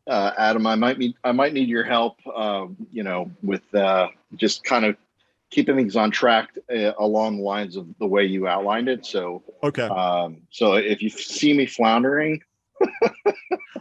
Adam, I might need your help. With just kind of keeping things on track along the lines of the way you outlined it. So, okay. So if you see me floundering,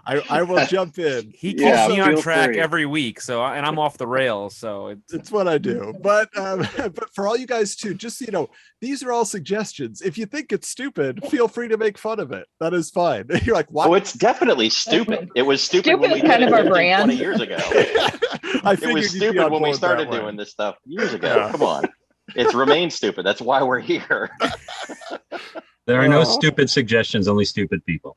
I will jump in. He keeps me on feel track free. every week, and I'm off the rails. So it's what I do. But but for all you guys too, just so you know, these are all suggestions. If you think it's stupid, feel free to make fun of it. That is fine. You're like, what? Oh, it's definitely stupid. It was stupid when we did it 20 years ago. It was stupid when we started doing this stuff years ago. Yeah. Come on. It's remained stupid. That's why we're here. There are no stupid suggestions, only stupid people.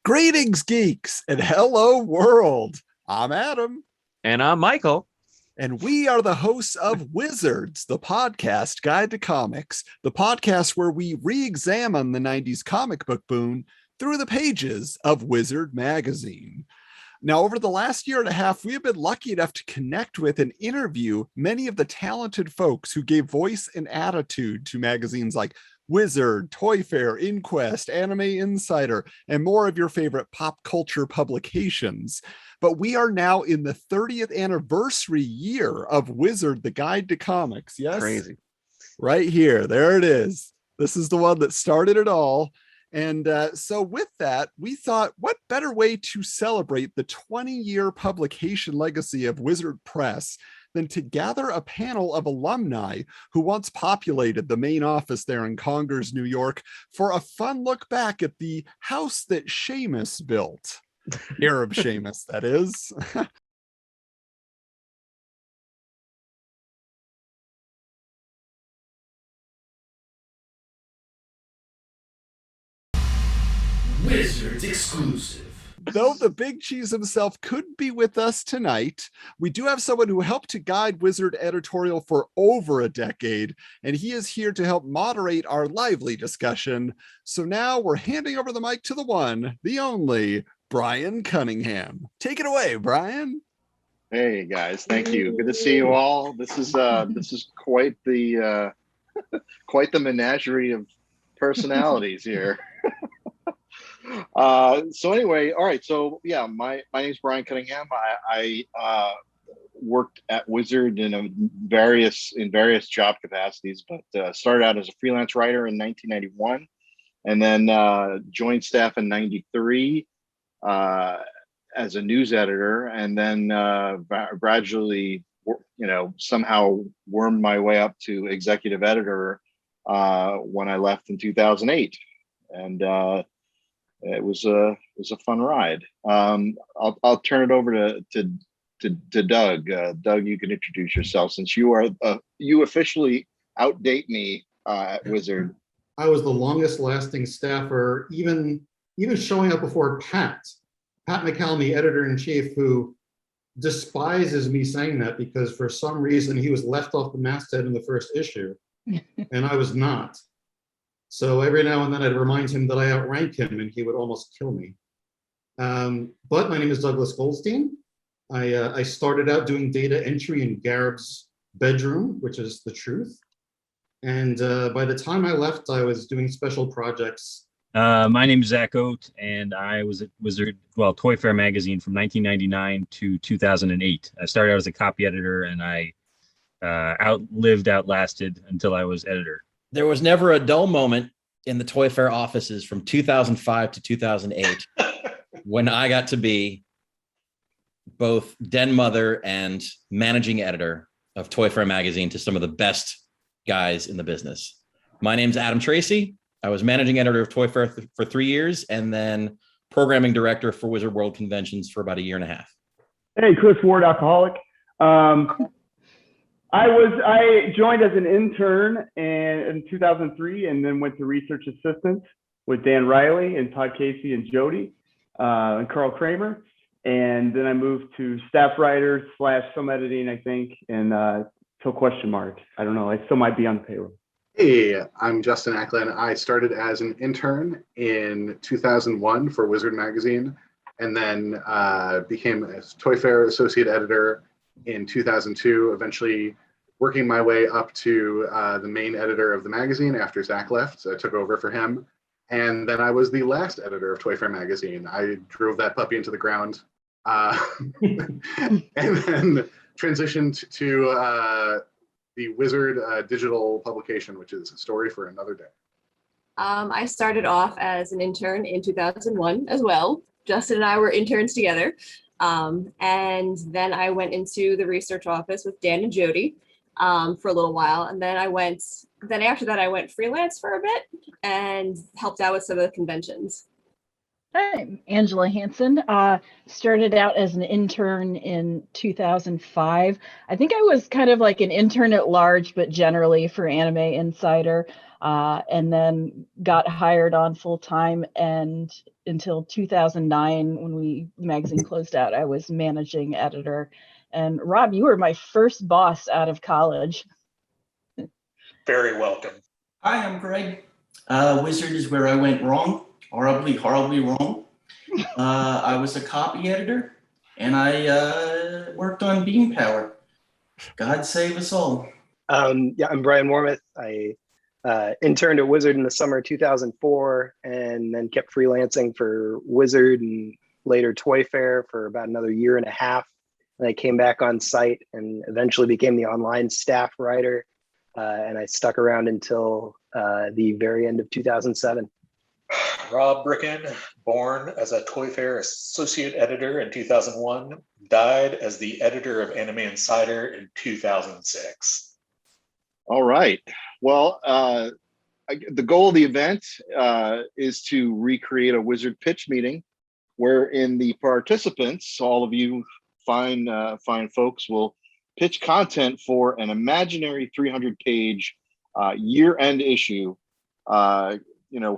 Greetings, geeks, and hello, world. I'm Adam. And I'm Michael. And we are the hosts of Wizards, the podcast guide to comics, the podcast where we re-examine the 90s comic book boom through the pages of Wizard magazine. Now, over the last year and a half, we have been lucky enough to connect with and interview many of the talented folks who gave voice and attitude to magazines like Wizard, ToyFare, Inquest, Anime Insider, and more of your favorite pop culture publications. But we are now in the 30th anniversary year of Wizard, the Guide to Comics. Yes? Crazy. Right here. There it is. This is the one that started it all. And so with that, we thought, what better way to celebrate the 20-year publication legacy of Wizard Press than to gather a panel of alumni who once populated the main office there in Congers, New York, for a fun look back at the house that Seamus built. Arab Seamus, that is. Wizards exclusive. Though the big cheese himself couldn't be with us tonight, we do have someone who helped to guide Wizard editorial for over a decade, and he is here to help moderate our lively discussion. So now we're handing over the mic to the one, the only, Brian Cunningham. Take it away, Brian. Hey guys, thank you. Good to see you all. This is quite the quite the menagerie of personalities here. So anyway, all right. So yeah, my name's Brian Cunningham. I worked at Wizard in various job capacities, but started out as a freelance writer in 1991, and then joined staff in '93 as a news editor, and then gradually, somehow wormed my way up to executive editor when I left in 2008, and it was a fun ride. I'll turn it over to Doug. Doug, you can introduce yourself since you officially outdate me at Wizard. I was the longest lasting staffer, even showing up before Pat Mclaughlin, the editor-in-chief, who despises me saying that because for some reason he was left off the masthead in the first issue, and I was not. So every now and then I'd remind him that I outrank him and he would almost kill me. But my name is Douglas Goldstein. I started out doing data entry in Gareb's bedroom, which is the truth. And by the time I left, I was doing special projects. My name is Zach Oat, and I was at Wizard, ToyFare magazine from 1999 to 2008. I started out as a copy editor, and I outlasted until I was editor. There was never a dull moment in the ToyFare offices from 2005 to 2008 when I got to be both den mother and managing editor of ToyFare magazine to some of the best guys in the business. My name's Adam Tracy. I was managing editor of ToyFare for 3 years and then programming director for Wizard World Conventions for about a year and a half. Hey, Chris Ward, alcoholic. I joined as an intern in 2003 and then went to research assistant with Dan Riley and Todd Casey and Jody and Carl Kramer. And then I moved to staff writer / film editing, I think, in till question mark. I don't know. I still might be on the payroll. Hey, I'm Justin Ackland. I started as an intern in 2001 for Wizard magazine, and then became a ToyFare associate editor in 2002, eventually working my way up to the main editor of the magazine after Zach left. So I took over for him. And then I was the last editor of ToyFare magazine. I drove that puppy into the ground and then transitioned to the Wizard digital publication, which is a story for another day. I started off as an intern in 2001 as well. Justin and I were interns together. And then I went into the research office with Dan and Jody for a little while. And then after that, I went freelance for a bit and helped out with some of the conventions. I'm Angela Hansen. Started out as an intern in 2005. I think I was kind of like an intern at large, but generally for Anime Insider, and then got hired on full time. And until 2009, when the magazine closed out, I was managing editor. And Rob, you were my first boss out of college. Very welcome. Hi, I'm Greg. Wizard is where I went wrong. Horribly, horribly wrong. I was a copy editor, and I worked on Beam Power. God save us all. Yeah, I'm Brian Wormuth. I interned at Wizard in the summer of 2004, and then kept freelancing for Wizard and later ToyFare for about another year and a half. And I came back on site and eventually became the online staff writer. And I stuck around until the very end of 2007. Rob Bricken, born as a ToyFare associate editor in 2001, died as the editor of Anime Insider in 2006. All right. Well, the goal of the event is to recreate a Wizard pitch meeting, wherein the participants, all of you fine folks, will pitch content for an imaginary 300-page year-end issue.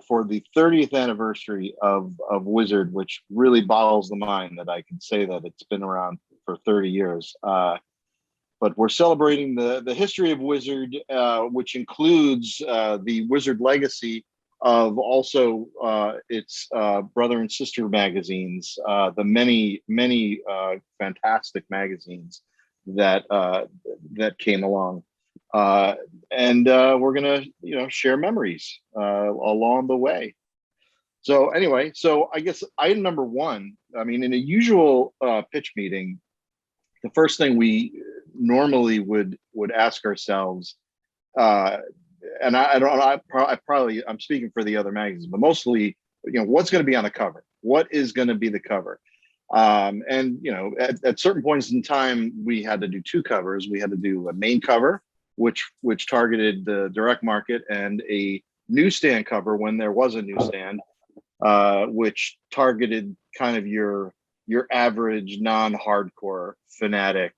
For the 30th anniversary of Wizard, which really boggles the mind that I can say that it's been around for 30 years. But we're celebrating the history of Wizard, which includes the Wizard legacy of also its brother and sister magazines, the many fantastic magazines that came along. And we're gonna, share memories along the way. So anyway, I guess item number one, in a usual pitch meeting, the first thing we normally would ask ourselves, and I'm speaking for the other magazines, but mostly, what's going to be on the cover? What is going to be the cover? At certain points in time, we had to do two covers. We had to do a main cover, which targeted the direct market, and a newsstand cover when there was a newsstand, which targeted kind of your average non-hardcore fanatic,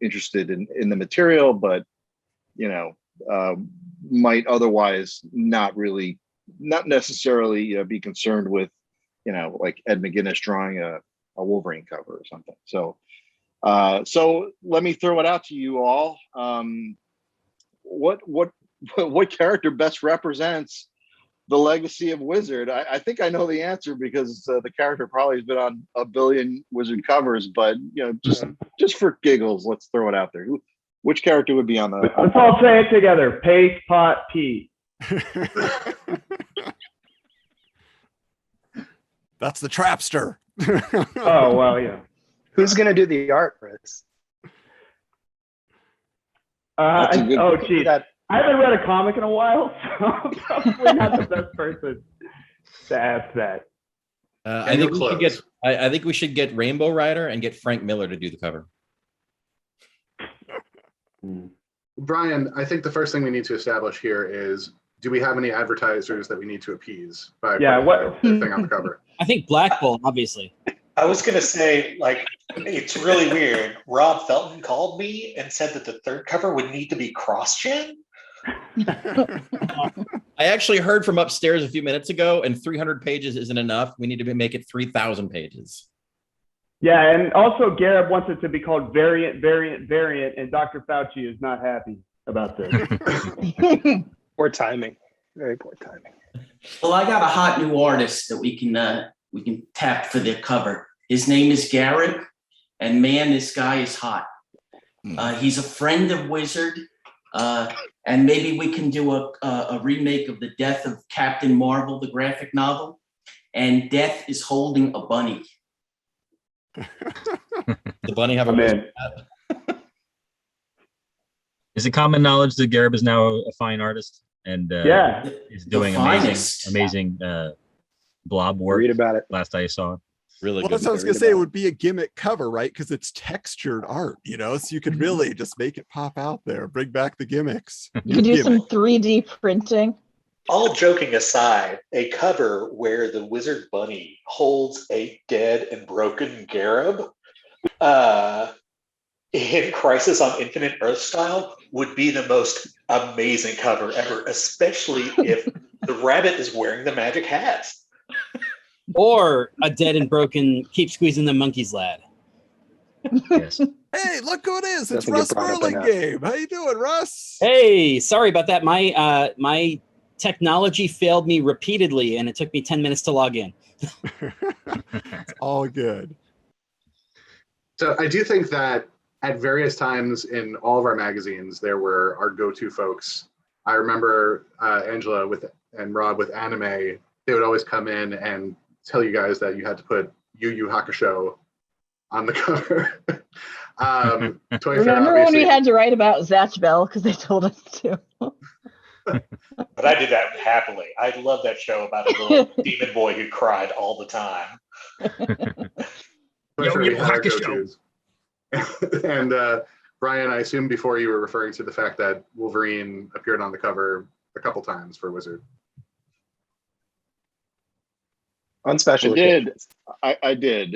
interested in the material, but might otherwise not necessarily be concerned with like Ed McGuinness drawing a Wolverine cover or something. So let me throw it out to you all. What character best represents the legacy of Wizard? I think I know the answer because the character probably has been on a billion Wizard covers, but just for giggles, let's throw it out there. Which character would be on the? Let's all say it together. Pace, pot, pea. That's the Trapster. Oh well, yeah. Who's gonna do the art for this? Oh geez, I haven't read a comic in a while, so I'm probably not the best person to ask that. I think we should get Rainbow Rider and get Frank Miller to do the cover. Brian, I think the first thing we need to establish here is, do we have any advertisers that we need to appease by putting their thing on the cover? I think Black Bull, obviously. I was going to say, it's really weird. Rob Felton called me and said that the third cover would need to be cross-gen. I actually heard from upstairs a few minutes ago, and 300 pages isn't enough. We need to make it 3,000 pages. Yeah, and also Gareb wants it to be called variant, and Dr. Fauci is not happy about this. Poor timing. Very poor timing. Well, I got a hot new artist that we can tap for the cover. His name is Gareb, and man, this guy is hot. He's a friend of Wizard, and maybe we can do a remake of the Death of Captain Marvel, the graphic novel. And Death is holding a bunny. The bunny have a man. Is it common knowledge that Gareb is now a fine artist and is doing amazing blob work? Read about it. Last I saw. Really well, good. that's what I was gonna say. It would be a gimmick cover, right? Because it's textured art, so you could really just make it pop out there. Bring back the gimmicks. You could do some 3D printing. All joking aside, a cover where the wizard bunny holds a dead and broken Gareb in Crisis on Infinite Earth style would be the most amazing cover ever, especially if the rabbit is wearing the magic hat. Or a dead and broken keep squeezing the monkeys lad. Yes. Hey, look who it is! It's Doesn't Russ get brought up enough. Burlingame. How you doing, Russ? Hey, sorry about that. My technology failed me repeatedly, and it took me 10 minutes to log in. It's all good. So I do think that at various times in all of our magazines, there were our go-to folks. I remember Angela and Rob with anime. They would always come in and tell you guys that you had to put Yu Yu Hakusho on the cover. Remember when we had to write about Zatch Bell because they told us to? But I did that happily. I love that show about a little demon boy who cried all the time. And Brian, I assume before you were referring to the fact that Wolverine appeared on the cover a couple times for Wizard. On special I did. occasions. I did.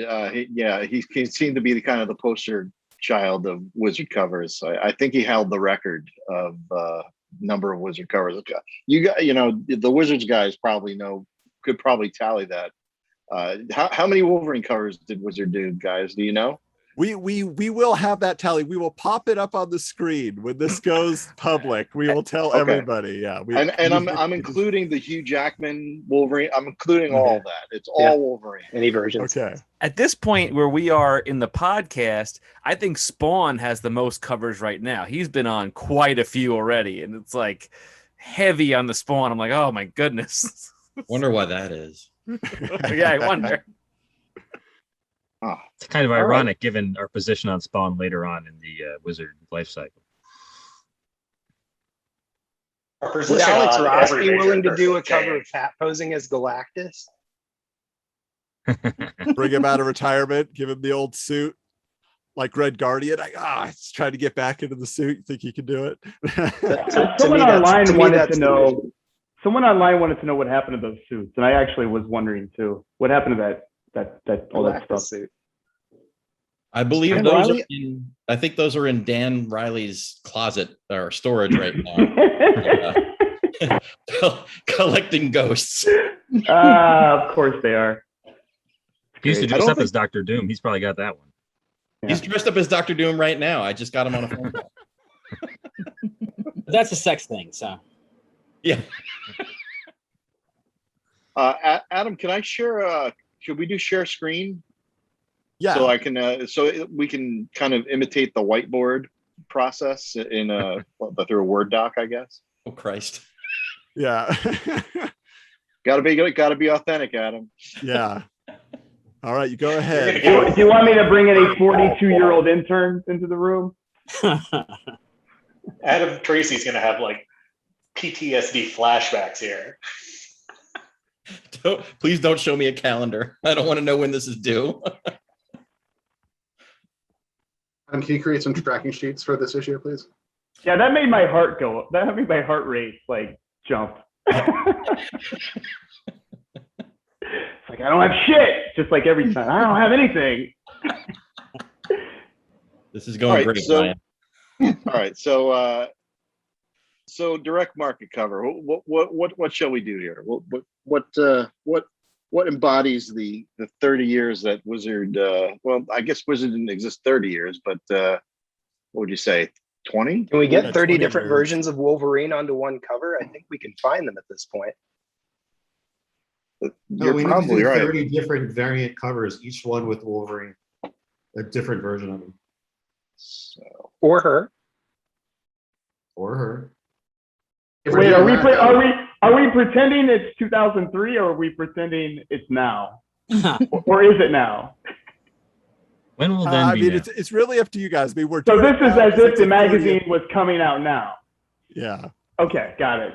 He seemed to be the kind of the poster child of Wizard covers. I think he held the record of number of Wizard covers. The Wizards guys could probably tally that. How many Wolverine covers did Wizard do, guys? Do you know? We will have that tally. We will pop it up on the screen when this goes public. We will tell everybody. Yeah, I'm including the Hugh Jackman Wolverine. I'm including all that. It's all Wolverine. Any versions. Okay. At this point where we are in the podcast, I think Spawn has the most covers right now. He's been on quite a few already, and it's like heavy on the Spawn. I'm like, oh my goodness. Wonder why that is. Yeah, I wonder. It's kind of ironic given our position on Spawn later on in the Wizard life cycle. Would Alex Ross be willing to do a cover of Fat posing as Galactus? Bring him out of retirement, give him the old suit, like Red Guardian. He's trying to get back into the suit. You think he can do it? Someone online wanted to know. Someone online wanted to know what happened to those suits, and I actually was wondering too. What happened to that all that stuff? Suit. I believe those are I think those are in Dan Riley's closet or storage right now. Collecting ghosts. Of course they are. He used to dress up as Dr. Doom. He's probably got that one. Yeah. He's dressed up as Dr. Doom right now. I just got him on a phone call. That's a sex thing, so. Yeah. Adam, can I share? Should we do share screen? Yeah. So I can, so we can kind of imitate the whiteboard process in through a Word doc, I guess. Oh Christ. Yeah. Gotta be authentic, Adam. Yeah. All right, you go ahead. Do you want me to bring in a 42-year-old intern into the room? Adam Tracy's gonna have like PTSD flashbacks here. Please don't show me a calendar. I don't want to know when this is due. Can you create some tracking sheets for this issue, please? Yeah, that made my heart go. That made my heart rate like jump. It's like I don't have shit. Just like every time, I don't have anything. This is going great, Brian. All right, so direct market cover. What shall we do here? What what embodies the 30 years that Wizard? Well, I guess Wizard didn't exist 30 years, but what would you say? 20? Can we Yeah, get 30 20 different years. versions of Wolverine onto one cover? I think we can find them at this point. No, You're we need to probably do right. 30 different variant covers, each one with Wolverine, a different version of him. So, Or her. Or her. Wait, are we pretending it's 2003 or are we pretending it's now? Or is it now? When will I then be mean, now? it's really up to you guys. I mean, we're So doing this it is now as 'cause if it's the a 30th. magazine was coming out now. Yeah. Okay, got it.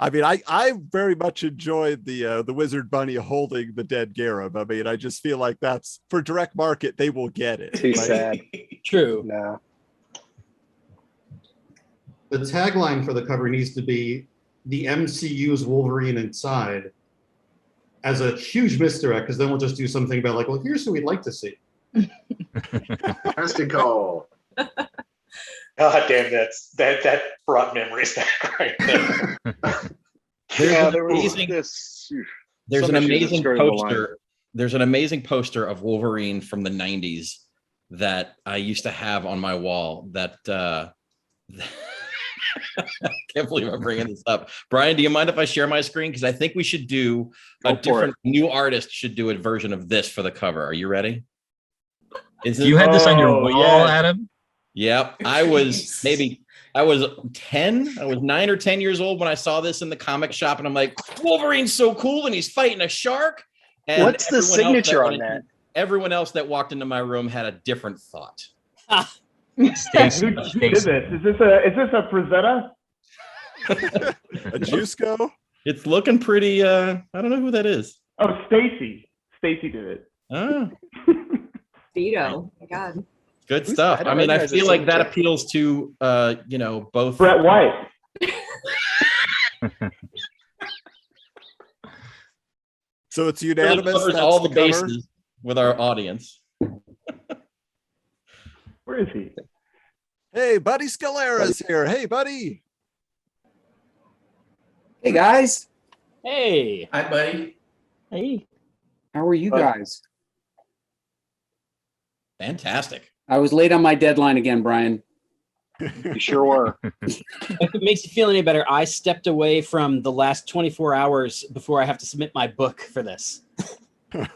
I mean, I very much enjoyed the Wizard Bunny holding the dead Gareb. I mean, I just feel like that's for direct market, they will get it. Too sad. True. No. The tagline for the cover needs to be the MCU's Wolverine inside, as a huge misdirect, because then we'll just do something about like, well, here's who we'd like to see. Casting call. God damn, that brought memories back right there. yeah, there was amazing- this. There's some an issues that amazing skirted the line. poster. There's an amazing poster of Wolverine from the 90s that I used to have on my wall that I can't believe I'm bringing this up. Brian, do you mind if I share my screen? Because I think we should do a different new artist should do a version of this for the cover. Are you ready? You had this on your wall, Adam? Yep. I was 10. I was 9 or 10 years old when I saw this in the comic shop, and I'm like, Wolverine's so cool, and he's fighting a shark. And what's the signature on that? Everyone else that walked into my room had a different thought. Who did this? Is this a Frazetta? A Jusco? It's looking pretty. I don't know who that is. Oh, Stacy. Stacy did it. Ah, Vito. My God. good stuff. I mean, I feel like that appeals to both Brett White. So it's really unanimous. covers That's all the cover? bases with our audience. Where is he? Hey, Buddy Scalera's here. Hey, buddy. Hey guys, Hey. Hi, buddy. Hey. how are you guys? Fantastic. I was late on my deadline again, Brian. You sure were. If it makes you feel any better, I stepped away from the last 24 hours before I have to submit my book for this.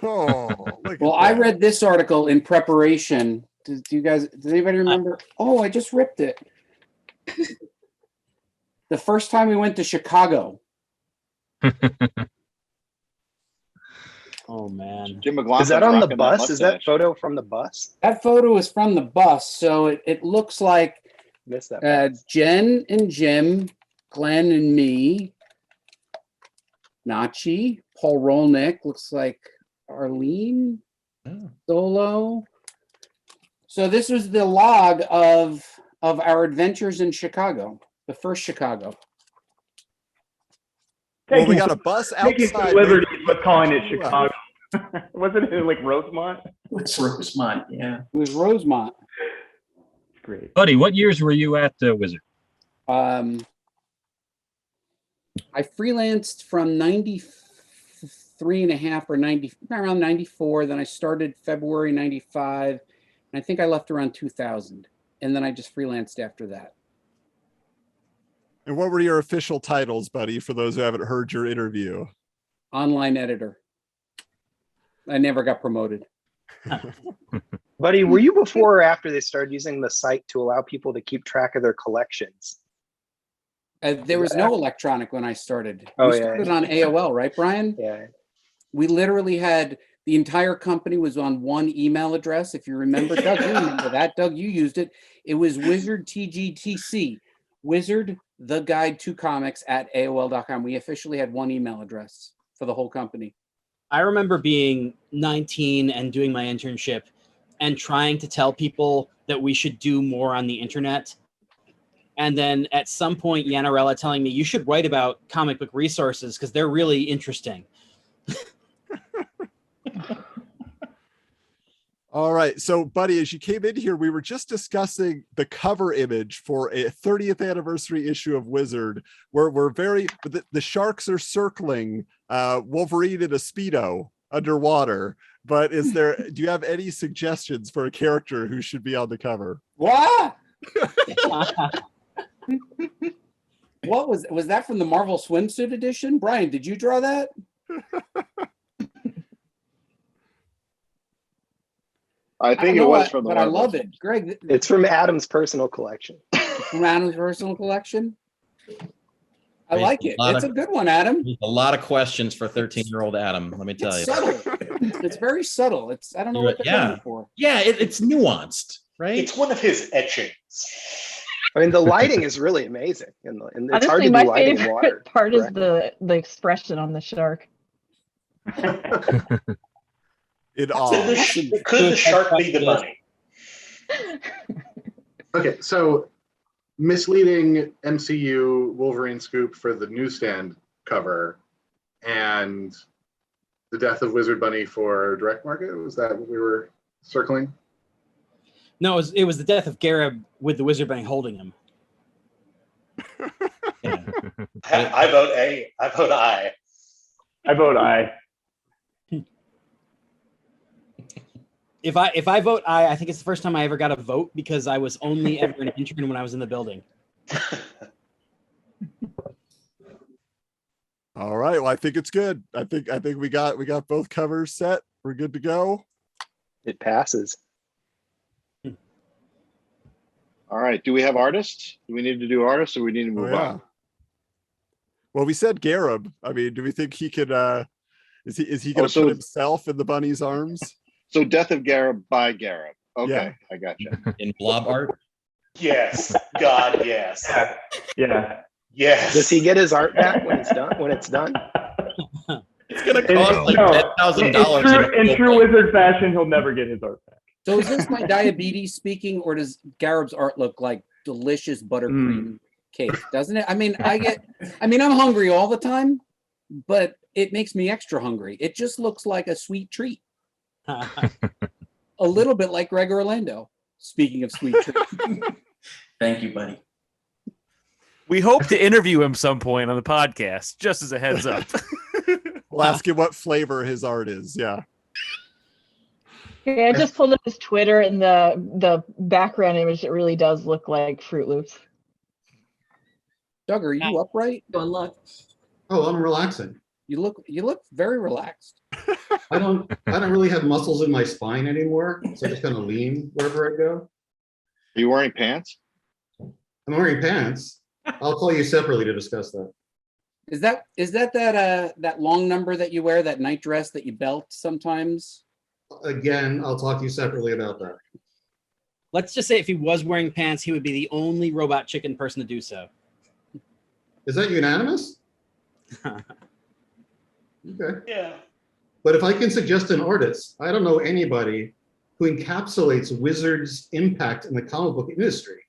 Oh, look Well, at I that. read this article in preparation. Do you guys? Does anybody remember? Oh, I just ripped it. The first time we went to Chicago. Oh man. Jim McLaughlin. Is that on the bus? Is that photo from the bus? That photo is from the bus, so it looks like Missed that. Jen and Jim, Glenn and me, Nachi, Paul Rolnick, looks like Arlene, Solo. So this was the log of our adventures in Chicago, the first Chicago. Well, we got a bus Taking some outside. liberties with calling it Chicago. Wasn't it like Rosemont? It's Rosemont, yeah. It was Rosemont. Great. Buddy, what years were you at Wizard? I freelanced from 93 and a half or 90, around 94. Then I started February 95. And I think I left around 2000. And then I just freelanced after that. And what were your official titles, buddy, for those who haven't heard your interview? Online editor. I never got promoted. Buddy, were you before or after they started using the site to allow people to keep track of their collections? There was no electronic when I started. Oh, We yeah. started on AOL, right, Brian? Yeah. We literally had the entire company was on one email address. If you remember, Doug, you remember that. Doug, you used it. It was Wizard TGTC, Wizard the Guide to Comics at AOL.com. We officially had one email address for the whole company. I remember being 19 and doing my internship and trying to tell people that we should do more on the internet. And then at some point, Yanarella telling me, you should write about comic book resources because they're really interesting. All right. So, buddy, as you came in here, we were just discussing the cover image for a 30th anniversary issue of Wizard, where the sharks are circling Wolverine in a Speedo underwater. But do you have any suggestions for a character who should be on the cover? What? What was that from the Marvel Swimsuit Edition? Brian, did you draw that? I think it was from the but I love it. Greg, it's from Adam's personal collection. From Adam's personal collection? I like it. It's a good one, Adam. A lot of questions for 13-year-old Adam, let me tell you. Subtle. It's very subtle. I don't know what they're going for. Yeah, it's nuanced, right? It's one of his etchings. I mean, the lighting is really amazing, and it's hard to do my lighting in favorite water. part is the expression on the shark. Could the shark be the bunny? Okay, so misleading MCU Wolverine scoop for the newsstand cover and the death of Wizard Bunny for direct market. Was that what we were circling? No, it was the death of Gareb with the Wizard Bunny holding him. I vote A. I vote I. I vote I. If I vote I think it's the first time I ever got a vote because I was only ever an intern when I was in the building. All right. Well, I think it's good. I think we got both covers set. We're good to go. It passes. All right. Do we have artists? Do we need to do artists, or we need to move on? Well, we said Gareb. I mean, do we think he could? Is he going to put himself in the bunny's arms? So, Death of Gareb by Gareb. Okay, Yeah. I got you. In blob art? Yes. God, yes. Yeah. Yes. Does he get his art back when it's done? It's gonna cost like $10,000. In true Wizard fashion, he'll never get his art back. So is this my diabetes speaking, or does Gareb's art look like delicious buttercream cake? Doesn't it? I mean, I'm hungry all the time, but it makes me extra hungry. It just looks like a sweet treat. A little bit like Greg Orlando. Speaking of sweet treats. Thank you, buddy. We hope to interview him some point on the podcast, just as a heads up. We'll ask him what flavor his art is. Yeah. Yeah, I just pulled up his Twitter, and the background image, it really does look like Fruit Loops. Doug, are you upright? Go and look. Oh, I'm relaxing. You look very relaxed. I don't really have muscles in my spine anymore, so I just kind of lean wherever I go. Are you wearing pants? I'm wearing pants. I'll call you separately to discuss that. Is that long number that you wear, that night dress that you belt sometimes? Again, I'll talk to you separately about that. Let's just say if he was wearing pants, he would be the only robot chicken person to do so. Is that unanimous? Okay. Yeah. But if I can suggest an artist, I don't know anybody who encapsulates Wizard's impact in the comic book industry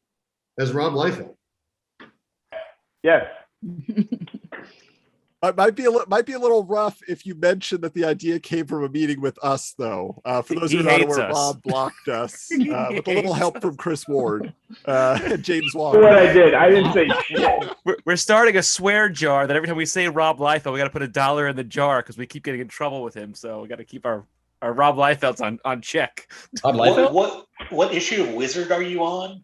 as Rob Liefeld. Yes. It might be a little rough if you mentioned that the idea came from a meeting with us, though. For those who are not aware, Bob blocked us with a little help from Chris Ward and James Walker. What I didn't say shit. We're starting a swear jar that every time we say Rob Liefeld, we got to put $1 in the jar because we keep getting in trouble with him. So we got to keep our Rob Liefelds on check. What issue of Wizard are you on?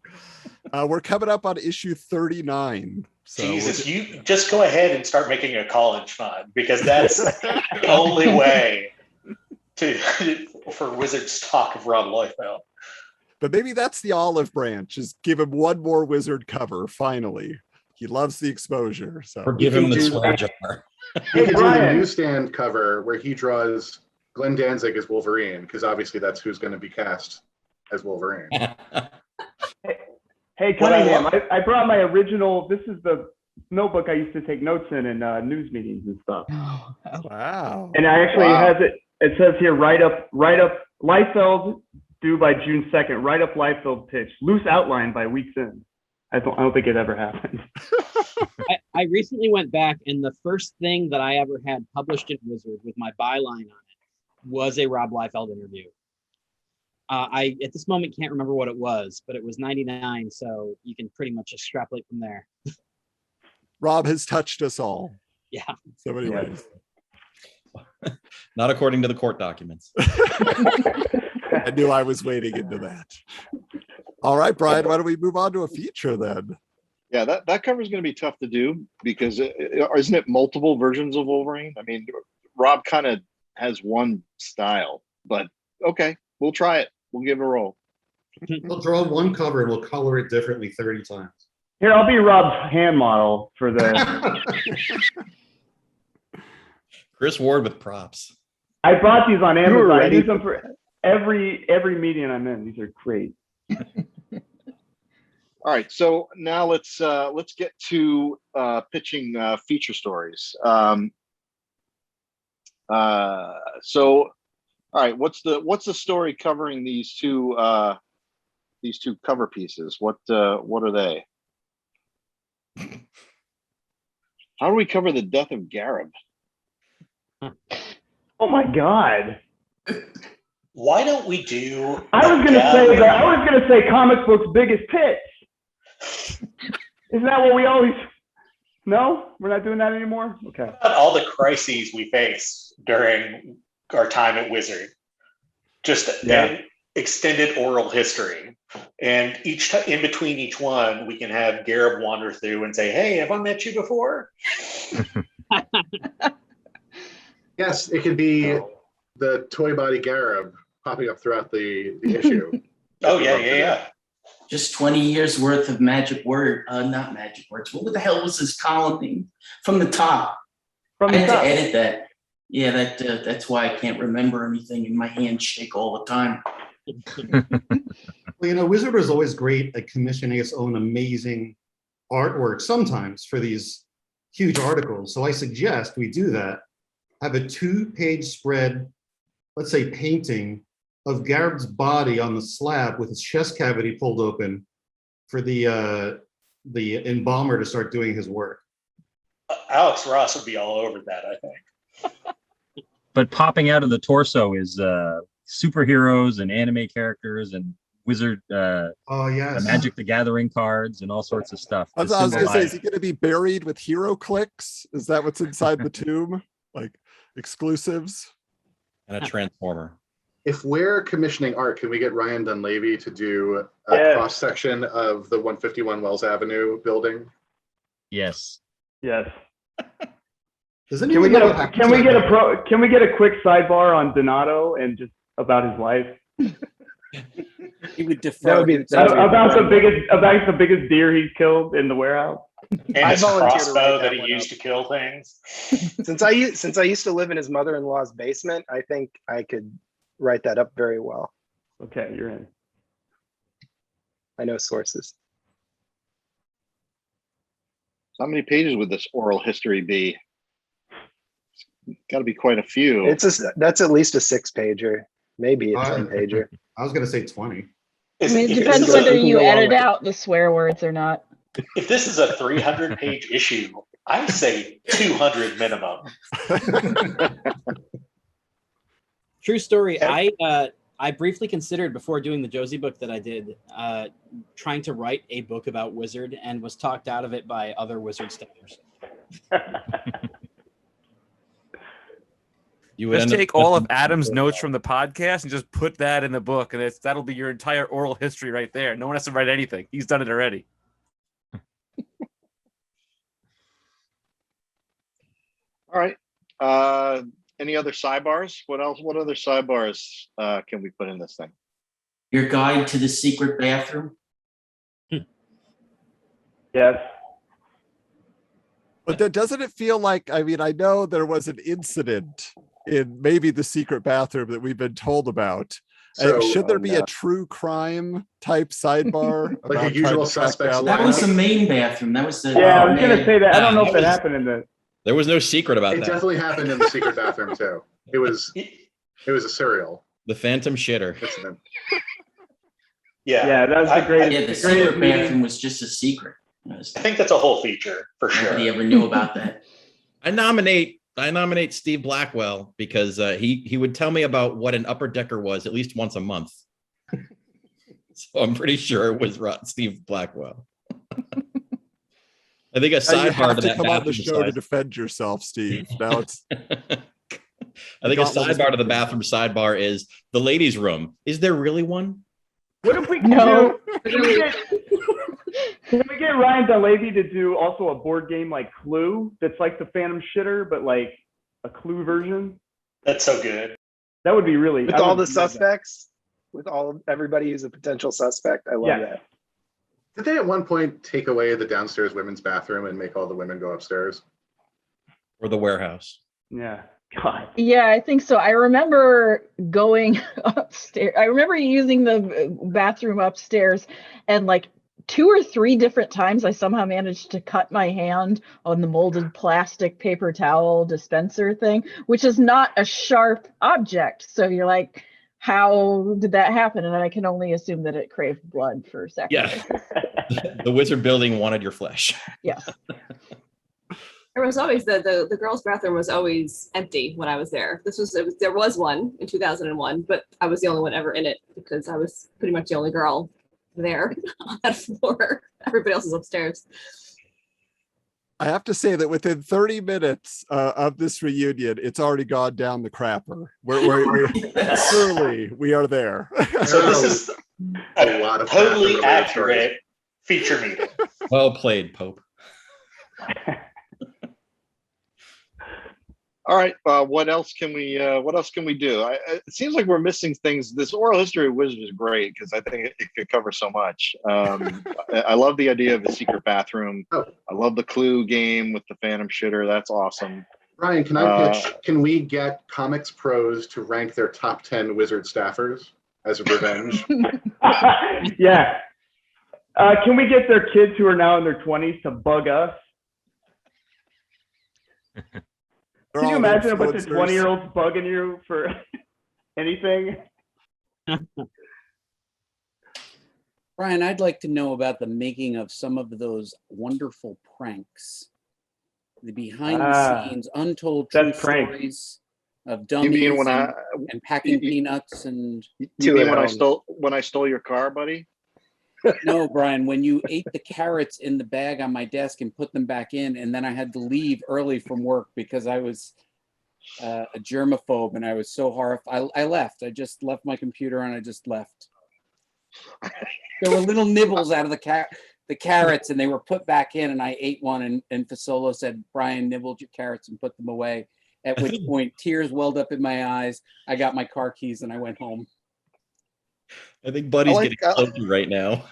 We're coming up on issue 39. So Jesus, you just go ahead and start making a college fund, because that's the only way for Wizards talk of Rob Liefeld. But maybe that's the olive branch, is give him one more Wizard cover, finally. He loves the exposure. So or give him the swear jar. He could do the newsstand cover where he draws Glenn Danzig as Wolverine, because obviously that's who's going to be cast as Wolverine. Hey, Cunningham, I brought my original. This is the notebook I used to take notes in news meetings and stuff. Oh, wow. And I actually has it. It says here, write up Liefeld due by June 2nd. Write up Liefeld pitch. Loose outline by week's end. I don't think it ever happened. I recently went back, and the first thing that I ever had published in Wizard with my byline on it was a Rob Liefeld interview. I at this moment can't remember what it was, but it was 99, so you can pretty much extrapolate from there. Rob has touched us all. Yeah. So many ways. Not according to the court documents. I knew I was wading into that. All right, Brian, why don't we move on to a feature then? Yeah, that cover is going to be tough to do because isn't it multiple versions of Wolverine? I mean, Rob kind of has one style, but okay, we'll try it. We'll give it a roll. We'll draw one cover and we'll color it differently 30 times. Here, I'll be Rob's hand model for the. Chris Ward with props. I bought these on Amazon. I ready? use them for every meeting I'm in. These are great. All right, so now let's get to pitching feature stories. So, all right, what's the story covering these two cover pieces? What are they? How do we cover the Death of Gareb? Oh my God! Why don't we do? I was gonna say comic books biggest pitch. Isn't that what we always? No, we're not doing that anymore. Okay. About all the crises we face during our time at Wizard, just an extended oral history, and in between each one, we can have Gareb wander through and say, "Hey, have I met you before?" Yes, it could be the toy body Gareb popping up throughout the issue. Oh yeah. Just 20 years worth of magic word, not magic words. What the hell was this column name? From the top. I had to edit that. Yeah, that's why I can't remember anything and my hands shake all the time. Well, Wizard is always great at commissioning its own amazing artwork sometimes for these huge articles. So I suggest we do that. Have a 2-page spread, let's say painting, of Gareb's body on the slab with his chest cavity pulled open for the embalmer to start doing his work. Alex Ross would be all over that, I think. But popping out of the torso is superheroes and anime characters and Wizard yes, the Magic the Gathering cards and all sorts of stuff. I was gonna say, is he gonna be buried with hero clicks? Is that what's inside the tomb? Like exclusives? And a transformer. If we're commissioning art, can we get Ryan Dunleavy to do a cross section of the 151 Wells Avenue building? Yes. Yes. Can we get a quick sidebar on Donato and just about his life? He would defer. About the biggest deer he's killed in the warehouse. And his crossbow that he used to kill things. Since I used to live in his mother-in-law's basement, I think I could write that up very well. Okay, you're in. I know sources. How many pages would this oral history be? It's got to be quite a few. That's at least a 6-pager, maybe a 10-pager. I was going to say 20. I mean, it depends whether you edit out the swear words or not. If this is a 300-page issue, I say 200 minimum. True story. I briefly considered before doing the Josie book that I did, trying to write a book about Wizard and was talked out of it by other Wizard staffers. Just take all of Adam's notes from the podcast and just put that in the book, and that'll be your entire oral history right there. No one has to write anything. He's done it already. All right. Any other sidebars? What else? What other sidebars can we put in this thing? Your guide to the secret bathroom. Yes. But doesn't it feel like, I mean, I know there was an incident in maybe the secret bathroom that we've been told about. So, should there be a true crime type sidebar? Like a usual suspects? That was the main bathroom. That was the. Yeah, I was going to say that. I don't know if it happened in the. There was no secret about It that. definitely happened in the secret bathroom too. It was a serial. The Phantom Shitter. Yeah, that was the greatest. Yeah, the secret bathroom was just a secret. I think that's a whole feature for sure. Nobody ever knew about that. I nominate Steve Blackwell because he would tell me about what an upper decker was at least once a month. So I'm pretty sure it was Steve Blackwell. I think a You sidebar have to to that come on the bathroom show to side. defend yourself, Steve. Now it's. I think a sidebar to the bathroom sidebar is the ladies' room. Is there really one? What if we can No. can we get Ryan Dunleavy to do also a board game like Clue that's like the Phantom Shitter, but like a Clue version? That's so good. That would be really With all the suspects, with everybody who's a potential suspect. I love that. Did they at one point take away the downstairs women's bathroom and make all the women go upstairs? Or the warehouse? Yeah. God. Yeah, I think so. I remember going upstairs. I remember using the bathroom upstairs, and like 2 or 3 different times I somehow managed to cut my hand on the molded plastic paper towel dispenser thing, which is not a sharp object. So you're like, how did that happen? And I can only assume that it craved blood for sacrifice. Yeah. The wizard building wanted your flesh. Yes. There was always the girls' bathroom was always empty when I was there. There was one in 2001, but I was the only one ever in it because I was pretty much the only girl there on that floor. Everybody else is upstairs. I have to say that within 30 minutes of this reunion, it's already gone down the crapper. We're surely we are there. So this is a lot of totally accurate feature meeting. Well played, Pope. All right. What else can we do? It seems like we're missing things. This oral history of Wizard is great because I think it could cover so much. I love the idea of the secret bathroom. I love the Clue game with the Phantom Shitter. That's awesome. Ryan, can I pitch? Can we get Comics Pros to rank their top 10 Wizard staffers as a revenge? Yeah. Can we get their kids who are now in their 20s to bug us? Can you imagine a bunch of 20-year-olds bugging you for anything? Brian, I'd like to know about the making of some of those wonderful pranks. The behind the scenes, untold true stories of dummies and packing peanuts and. You mean when I stole your car, buddy? No, Brian, when you ate the carrots in the bag on my desk and put them back in, and then I had to leave early from work because I was a germaphobe and I was so horrified. I left. I just left my computer and I just left. There were little nibbles out of the carrots and they were put back in, and I ate one, and Fasolo said, "Brian nibbled your carrots and put them away." At which point tears welled up in my eyes. I got my car keys and I went home. I think Buddy's getting salty right now.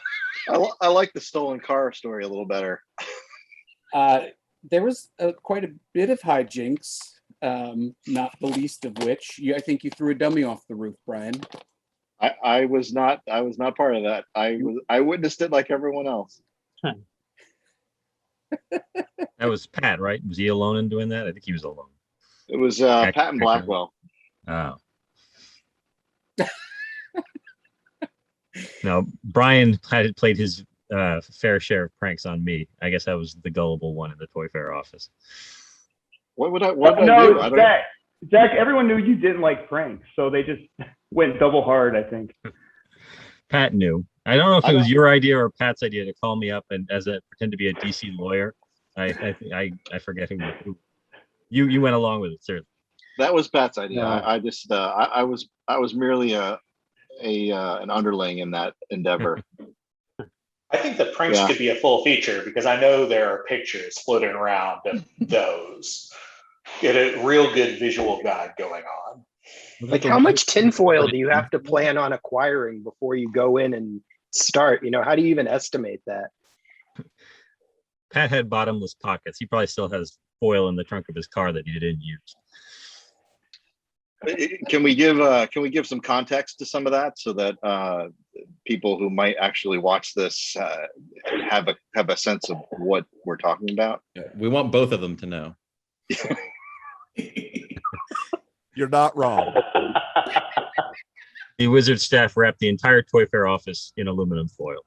I like the stolen car story a little better. There was quite a bit of hijinks, not the least of which I think you threw a dummy off the roof, Brian. I was not part of that. I witnessed it like everyone else. That was Pat, right? Was he alone in doing that? I think he was alone. It was Pat and Blackwell. Oh. No, Brian had played his fair share of pranks on me. I guess I was the gullible one in the ToyFare office. What did I do? Zach, everyone knew you didn't like pranks, so they just went double hard, I think. Pat knew. I don't know if it was your idea or Pat's idea to call me up and pretend to be a DC lawyer. I forget who. You went along with it, certainly. That was Pat's idea. Yeah. I was merely an underling in that endeavor. I think the pranks could be a full feature because I know there are pictures floating around of those. Get a real good visual guide going on. Like, how much tinfoil do you have to plan on acquiring before you go in and start? How do you even estimate that? Pat had bottomless pockets. He probably still has foil in the trunk of his car that he didn't use. Can we give some context to some of that so that people who might actually watch this have a sense of what we're talking about? We want both of them to know. You're not wrong. The Wizard staff wrapped the entire ToyFare office in aluminum foil.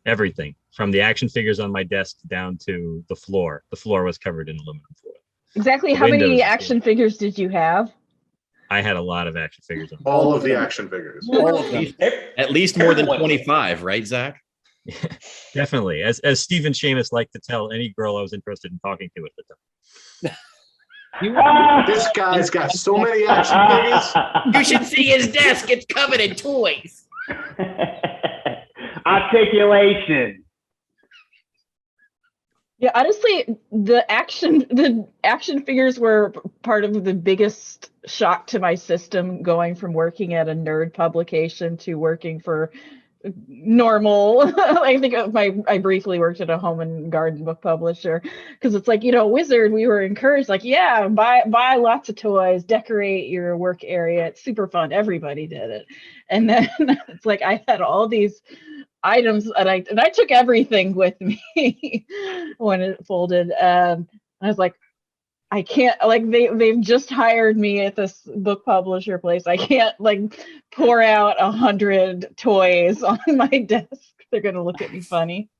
Everything from the action figures on my desk down to the floor. The floor was covered in aluminum foil. Exactly how many action figures did you have? I had a lot of action figures. All of the action figures. All of them. At least more than 25, right, Zach? Definitely. As Stephen Seamus liked to tell any girl I was interested in talking to at the time. This guy's got so many action figures. You should see his desk. It's covered in toys. Articulation. Yeah, honestly, the action figures were part of the biggest shock to my system, going from working at a nerd publication to working for normal. I think I briefly worked at a home and garden book publisher, because it's like, Wizard, we were encouraged, like, yeah, buy lots of toys, decorate your work area. It's super fun. Everybody did it. And then it's like I had all these items, and I took everything with me when it folded. I was like, I can't, like, they've just hired me at this book publisher place. I can't pour out 100 toys on my desk. They're gonna look at me funny.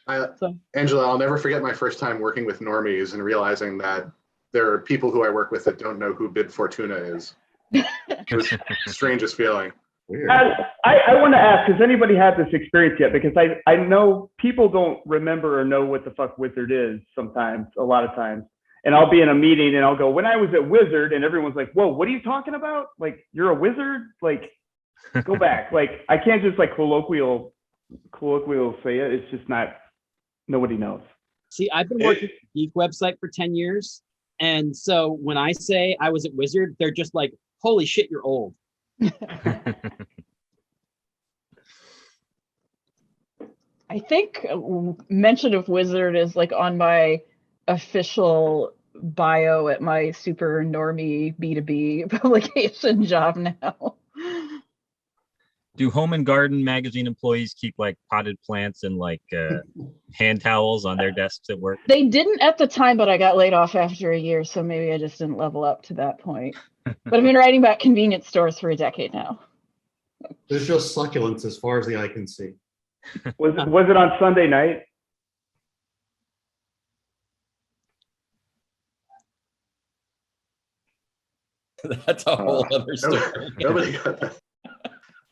Angela, I'll never forget my first time working with normies and realizing that there are people who I work with that don't know who Bid Fortuna is. It was the strangest feeling. Weird. I want to ask, has anybody had this experience yet? Because I know people don't remember or know what the fuck Wizard is sometimes, a lot of times. And I'll be in a meeting and I'll go, when I was at Wizard, and everyone's like, whoa, what are you talking about? Like, you're a wizard? Like, go back. Like, I can't just colloquial say it. It's just not, nobody knows. See, I've been working at the Geek website for 10 years. And so when I say I was at Wizard, they're just like, holy shit, you're old. I think mention of Wizard is on my official bio at my super normie B2B publication job now. Do Home and Garden magazine employees keep potted plants and hand towels on their desks at work? They didn't at the time, but I got laid off after a year, so maybe I just didn't level up to that point. But I've been writing about convenience stores for a decade now. There's just succulents as far as the eye can see. Was it on Sunday night? That's a whole other story. Nobody got that.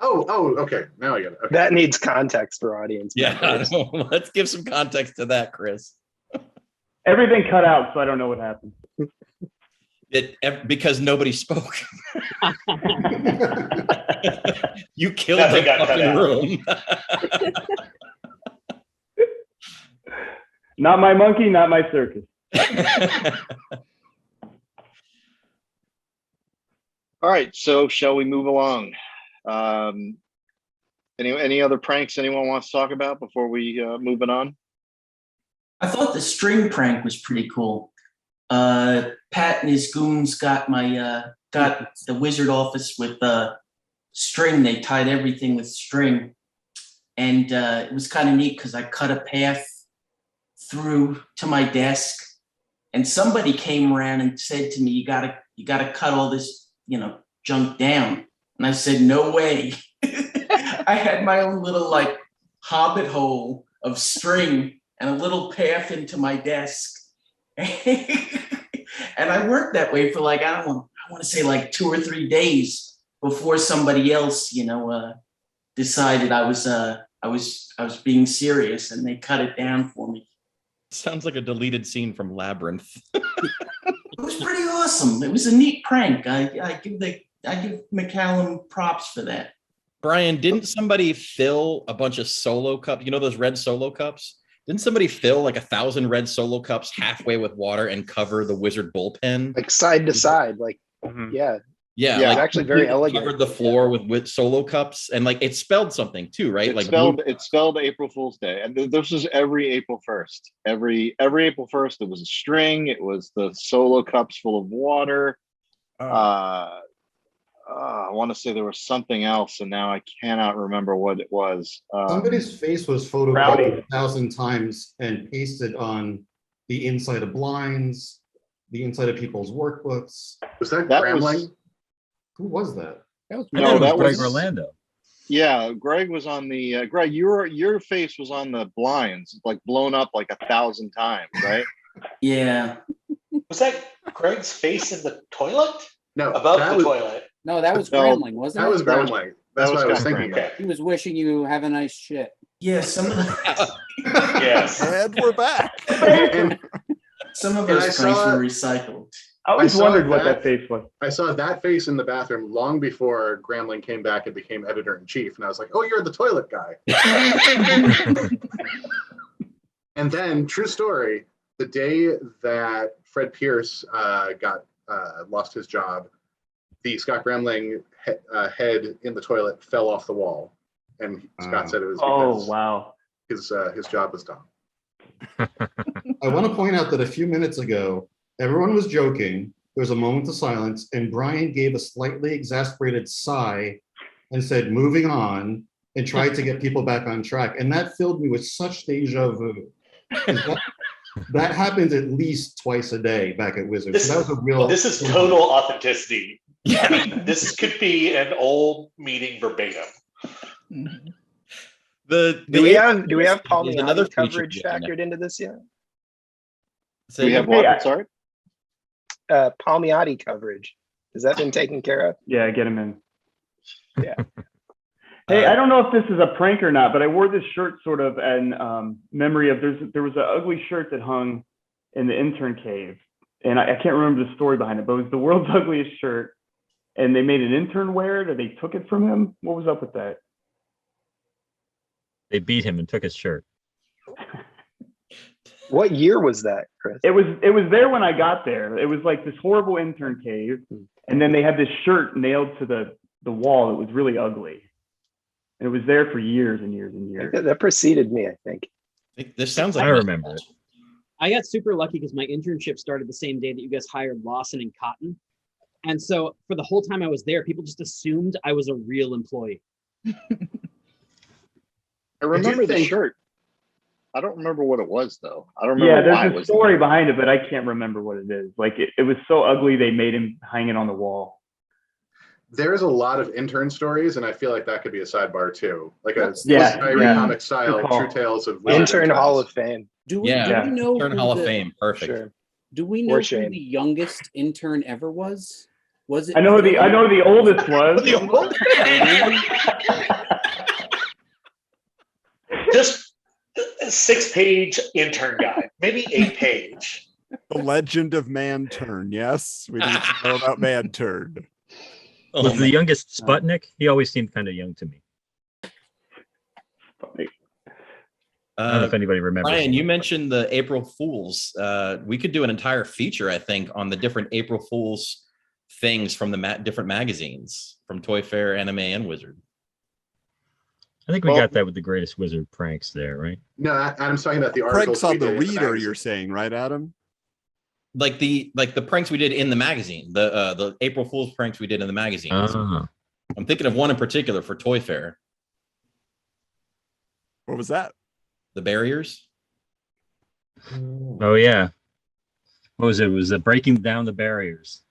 Oh, okay. Now I get it. Okay. That needs context for audience. Yeah, let's give some context to that, Chris. Everything cut out, so I don't know what happened. Because nobody spoke. You killed Nothing the got cut fucking out. room. Not my monkey, not my circus. All right, so shall we move along? Any other pranks anyone wants to talk about before we move it on? I thought the string prank was pretty cool. Pat and his goons got got the Wizard office with string. They tied everything with string, and it was kind of neat because I cut a path through to my desk, and somebody came around and said to me, "You gotta cut all this, junk down." And I said, "No way." I had my own little hobbit hole of string and a little path into my desk. And I worked that way for I want to say 2 or 3 days before somebody else, decided I was being serious, and they cut it down for me. Sounds like a deleted scene from Labyrinth. It was pretty awesome. It was a neat prank. I give Mclaughlin props for that. Brian, didn't somebody fill a bunch of Solo cups? You know those red Solo cups? Didn't somebody fill 1,000 red Solo cups halfway with water and cover the Wizard bullpen? Side to side, yeah. Yeah, it's actually very elegant. Covered the floor with Solo cups, and it spelled something too, right? It spelled April Fool's Day, and this was every April 1st. Every April 1st, it was a string. It was the Solo cups full of water. I want to say there was something else, and now I cannot remember what it was. Somebody's face was photocopied 1,000 times and pasted on the inside of blinds, the inside of people's workbooks. Was that Gremlin? Who was that? That was Greg Orlando. Yeah, Greg was on the Greg. Your face was on the blinds, blown up 1,000 times, right? Yeah. Was that Greg's face in the toilet? No, above that the was, toilet. No, that was No, Gremling, wasn't that it? was Gremling. That's what I was thinking. Okay. He was wishing you have a nice shit. Yeah, some of the, Yes. And we're back. And, some of And those I pranks saw- were recycled. I always saw wondered what that- that face was. I saw that face in the bathroom long before Gremling came back and became editor-in-chief, and I was like, "Oh, you're the toilet guy." And then, true story, the day that Fred Pierce lost his job, the Scott Gremling head in the toilet fell off the wall, and Scott said it was because wow. his job was done. I want to point out that a few minutes ago, everyone was joking. There was a moment of silence, and Brian gave a slightly exasperated sigh and said, "Moving on," and tried to get people back on track. And that filled me with such deja vu. That happens at least twice a day back at Wizards. So that was a real. This is total authenticity. I mean, this could be an old meeting verbatim. Do we have Paul There's another Miotti coverage factored into this yet? Do we have what? Sorry? Paul Miotti coverage. Has that been taken care of? Yeah, get him in. Yeah. Hey, I don't know if this is a prank or not, but I wore this shirt sort of in memory of there was an ugly shirt that hung in the intern cave, and I can't remember the story behind it, but it was the world's ugliest shirt, and they made an intern wear it, or they took it from him. What was up with that? They beat him and took his shirt. What year was that, Chris? It was there when I got there. It was like this horrible intern cave, and then they had this shirt nailed to the wall that was really ugly. And it was there for years and years and years. That preceded me, I think. This sounds like I remember it. I got super lucky because my internship started the same day that you guys hired Lawson and Cotton. And so for the whole time I was there, people just assumed I was a real employee. I remember the shirt. I don't remember what it was, though. I don't remember why it there's a was story behind it, but I can't remember what it is. Like it was so ugly they made him hang it on the wall. There's a lot of intern stories, and I feel like that could be a sidebar too, like a diary comic style, True Tales of Intern Hall of Fame. Do we know Intern who Hall of the- Fame? Perfect. Sure. Do we know who the youngest intern ever was? Was it? I know the oldest was. Just a 6-page intern guide, maybe 8-page. The Legend of Man-Turn. Yes, we need to know about Man-Turn. Was the youngest Sputnik? He always seemed kind of young to me. I don't know if anybody remembers. Brian, you mentioned the April Fools. We could do an entire feature, I think, on the different April Fools things from the different magazines, from ToyFare, Anime, and Wizard. I think we got that with the greatest Wizard pranks there, right? No, Adam's talking about the articles. Pranks on the reader, you're saying, right, Adam? Like the pranks we did in the magazine, the April Fool's pranks we did in the magazine. Uh-huh. I'm thinking of one in particular for ToyFare. What was that? The barriers. Oh yeah. What was it? It was the breaking down the barriers.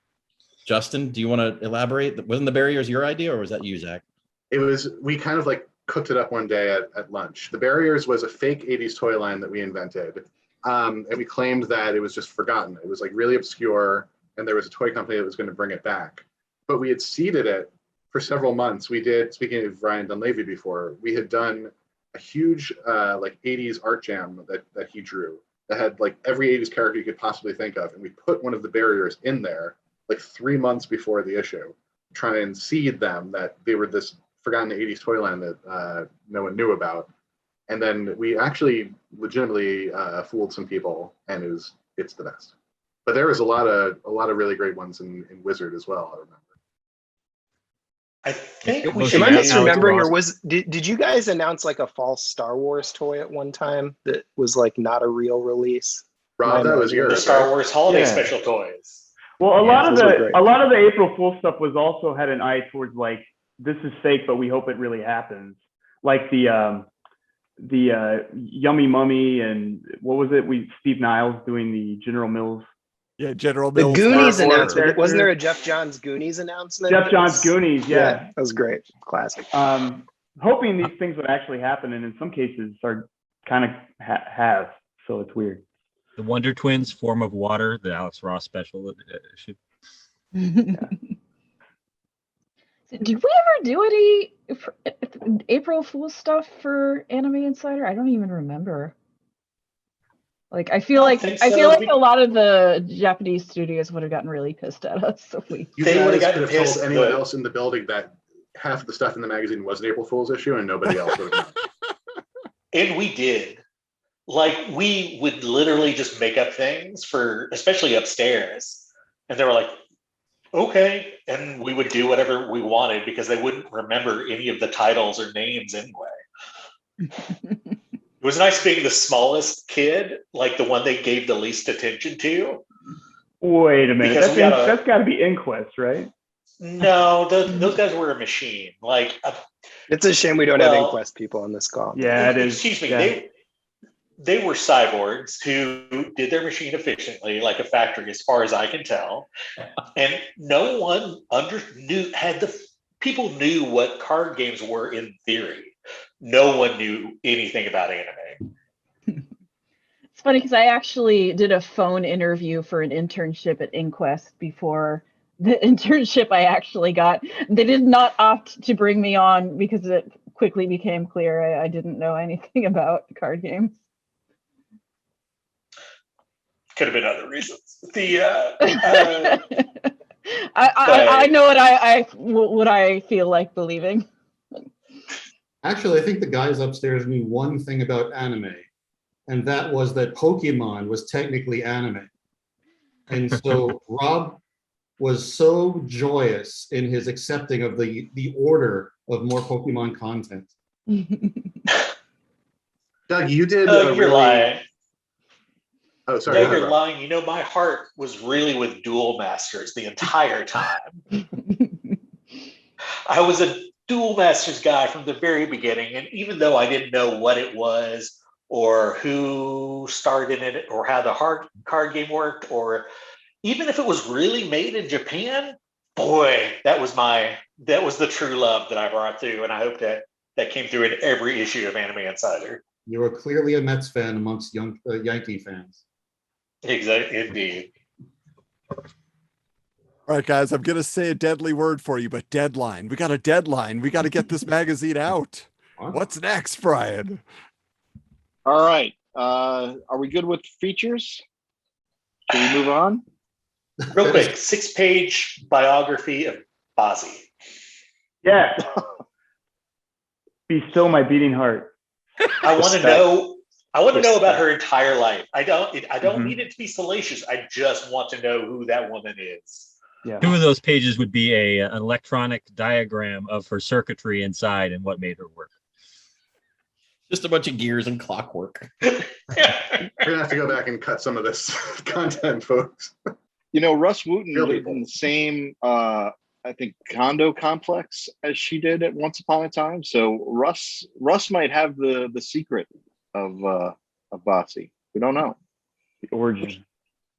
Justin, do you want to elaborate? Wasn't the barriers your idea, or was that you, Zach? It was. We kind of like cooked it up one day at lunch. The barriers was a fake 80s toy line that we invented. And we claimed that it was just forgotten. It was like really obscure, and there was a toy company that was going to bring it back. But we had seeded it for several months. We did, speaking of Ryan Dunleavy before, we had done a huge like 80s art jam that he drew that had like every 80s character you could possibly think of. And we put one of the barriers in there like 3 months before the issue, trying and seed them that they were this forgotten 80s toy line that no one knew about. And then we actually legitimately fooled some people, and it's the best. But there was a lot of really great ones in Wizard as well. I remember. I think Am I misremembering, or did you guys announce like a false Star Wars toy at one time that was like not a real release? Rob, that was the Star Wars holiday special toys. Well, a lot of the April Fool stuff was also had an eye towards like, this is fake, but we hope it really happens. Like the Yummy Mummy, and what was it? Steve Niles doing the General Mills. Yeah, General Mills. The Goonies announcement. Wasn't there a Jeff Johns Goonies announcement? Jeff Johns Goonies, yeah. That was great. Classic. Hoping these things would actually happen, and in some cases are kind of have. So it's weird. The Wonder Twins, Form of Water, the Alex Ross special issue. Did we ever do any April Fool's stuff for Anime Insider? I don't even remember. Like I feel like a lot of the Japanese studios would have gotten really pissed at us if we. You guys could have told anyone else in the building that half of the stuff in the magazine was an April Fool's issue, and nobody else would have known. And we did. Like, we would literally just make up things for, especially upstairs. And they were like, okay. And we would do whatever we wanted because they wouldn't remember any of the titles or names anyway. It was nice being the smallest kid, like the one they gave the least attention to. Wait a minute. That's got to be Inquest, right? No, those guys were a machine. Like, it's a shame we don't have Inquest people on this call. Yeah, it is. Excuse me. Yeah. They were cyborgs who did their machine efficiently, like a factory, as far as I can tell. And no one people knew what card games were in theory. No one knew anything about anime. It's funny because I actually did a phone interview for an internship at Inquest before the internship I actually got. They did not opt to bring me on because it quickly became clear I didn't know anything about card games. Could have been other reasons. I know what I feel like believing. Actually, I think the guys upstairs knew one thing about anime, and that was that Pokemon was technically anime. And so Rob was so joyous in his accepting of the order of more Pokemon content. Doug, you did. You're lying. Oh, sorry. No, you're lying. You know, my heart was really with Duel Masters the entire time. I was a Duel Masters guy from the very beginning, and even though I didn't know what it was or who started it or how the card game worked, or even if it was really made in Japan, boy, that was the true love that I brought through, and I hope that came through in every issue of Anime Insider. You were clearly a Mets fan amongst Yankee fans. Exactly, indeed. All right, guys, I'm going to say a deadly word for you, but deadline. We got a deadline. We got to get this magazine out. What's next, Brian? All right. Are we good with features? Can we move on? Real quick, 6-page biography of Bozzy. Yeah. Be still my beating heart. I want to know about her entire life. I don't need it to be salacious. I just want to know who that woman is. Yeah. 2 of those pages would be an electronic diagram of her circuitry inside and what made her work. Just a bunch of gears and clockwork. We're gonna have to go back and cut some of this content, folks. You know, Russ Wooten lived in the same, I think, condo complex as she did at once upon a time. So Russ might have the secret of Bozzy. We don't know the origin.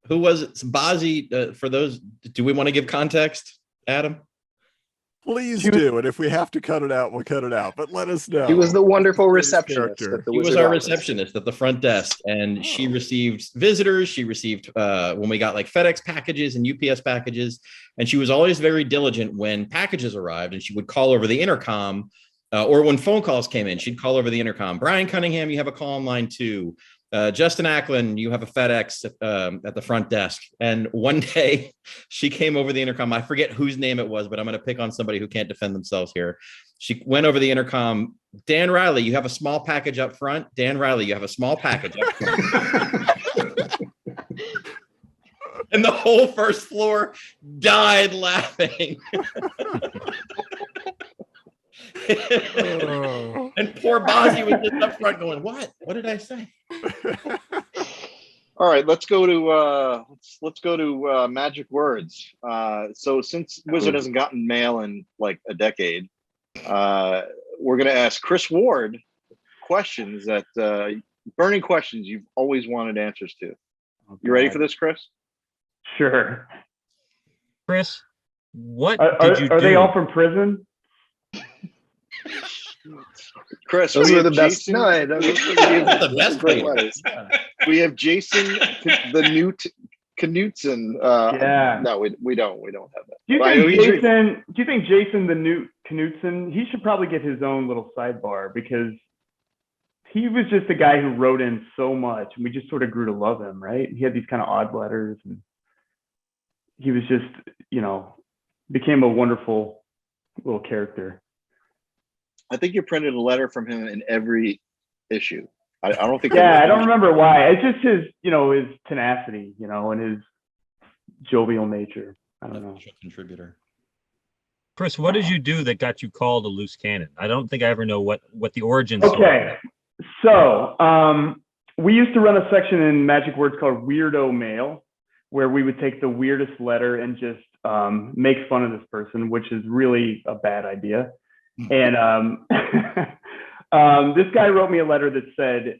Who was it? Bozzy, for those, do we want to give context, Adam? Please do. And if we have to cut it out, we'll cut it out. But let us know. He was the wonderful receptionist. He was our receptionist at the front desk. And she received visitors. She received when we got like FedEx packages and UPS packages. And she was always very diligent when packages arrived. And she would call over the intercom or when phone calls came in, she'd call over the intercom. Brian Cunningham, you have a call on line 2. Justin Ackland, you have a FedEx at the front desk. And one day she came over the intercom. I forget whose name it was, but I'm going to pick on somebody who can't defend themselves here. She went over the intercom. Dan Riley, you have a small package up front. Dan Riley, you have a small package up front. And the whole first floor died laughing. And poor Bozzy was just up front going, "What? What did I say?" All right, let's go to magic words. So since Wizard hasn't gotten mail in like a decade, we're going to ask Chris Ward questions that burning questions you've always wanted answers to. You ready for this, Chris? Sure. Chris, what did you do? Are they all from prison? Chris, those were the best. Jason, no, those were the best great letters. We have Jason, the Newt Knutson. No, we don't have that. Do you think Jason the Newt Knutson? He should probably get his own little sidebar because he was just a guy who wrote in so much, and we just sort of grew to love him. Right? He had these kind of odd letters, and he was just, became a wonderful little character. I think you printed a letter from him in every issue. I don't think. Yeah, I don't remember why. It's just his, his tenacity, and his jovial nature. I don't know. Contributor. Chris, what did you do that got you called a loose cannon? I don't think I ever know what the origins. Okay, so we used to run a section in Magic Words called Weirdo Mail, where we would take the weirdest letter and just make fun of this person, which is really a bad idea. And this guy wrote me a letter that said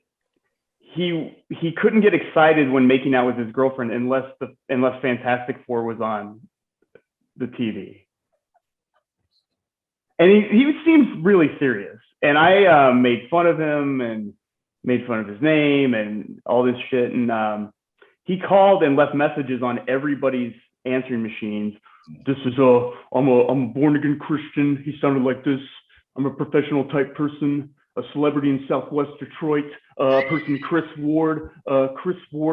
he couldn't get excited when making out with his girlfriend unless Fantastic Four was on the TV. And he seems really serious. And I made fun of him and made fun of his name and all this shit. And he called and left messages on everybody's answering machines. This is I'm a born again Christian. He sounded like this. I'm a professional type person, a celebrity in Southwest Detroit, person Chris Ward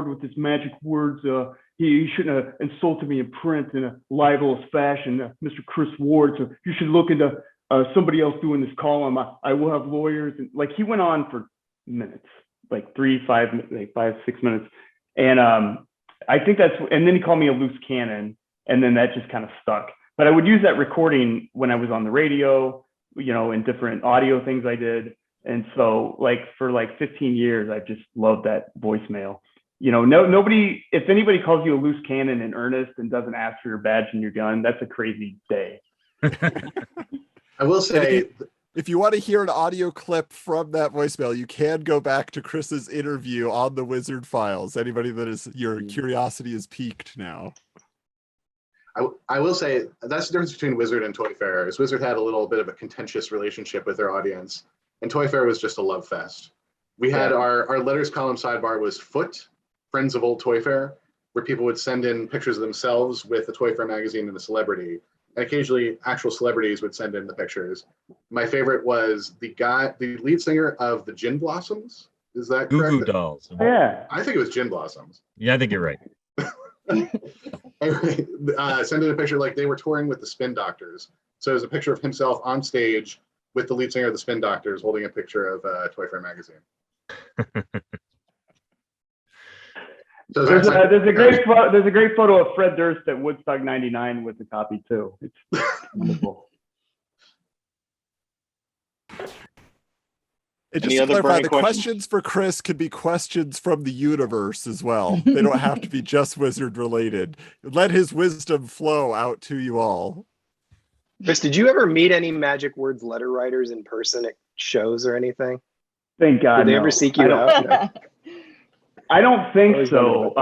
with his magic words. He shouldn't have insulted me in print in a libelous fashion, Mr. Chris Ward. So you should look into somebody else doing this column. I will have lawyers. And like he went on for minutes, like 5, 6 minutes. And I think and then he called me a loose cannon. And then that just kind of stuck. But I would use that recording when I was on the radio, in different audio things I did. And so for 15 years, I just loved that voicemail. Nobody, if anybody calls you a loose cannon in earnest and doesn't ask for your badge and your gun, that's a crazy day. I will say, if you want to hear an audio clip from that voicemail, you can go back to Chris's interview on the Wizard Files. Anybody your curiosity is piqued now. I will say that's the difference between Wizard and ToyFare. Is Wizard had a little bit of a contentious relationship with their audience, and ToyFare was just a love fest. We had our letters column sidebar was Foot, Friends of Old ToyFare, where people would send in pictures of themselves with the ToyFare magazine and a celebrity, and occasionally actual celebrities would send in the pictures. My favorite was the lead singer of the Gin Blossoms. Is that correct? Goo Goo Dolls. Yeah, I think it was Gin Blossoms. Yeah, I think you're right. Anyway, send in a picture like they were touring with the Spin Doctors. So there's a picture of himself on stage with the lead singer of the Spin Doctors holding a picture of ToyFare magazine. So there's a great photo of Fred Durst at Woodstock '99 with the copy too. It's wonderful. And just to clarify, the questions for Chris could be questions from the universe as well. They don't have to be just Wizard related. Let his wisdom flow out to you all. Chris, did you ever meet any Magic Words letter writers in person at shows or anything? Thank God. Did they ever seek you out? No. I don't think so.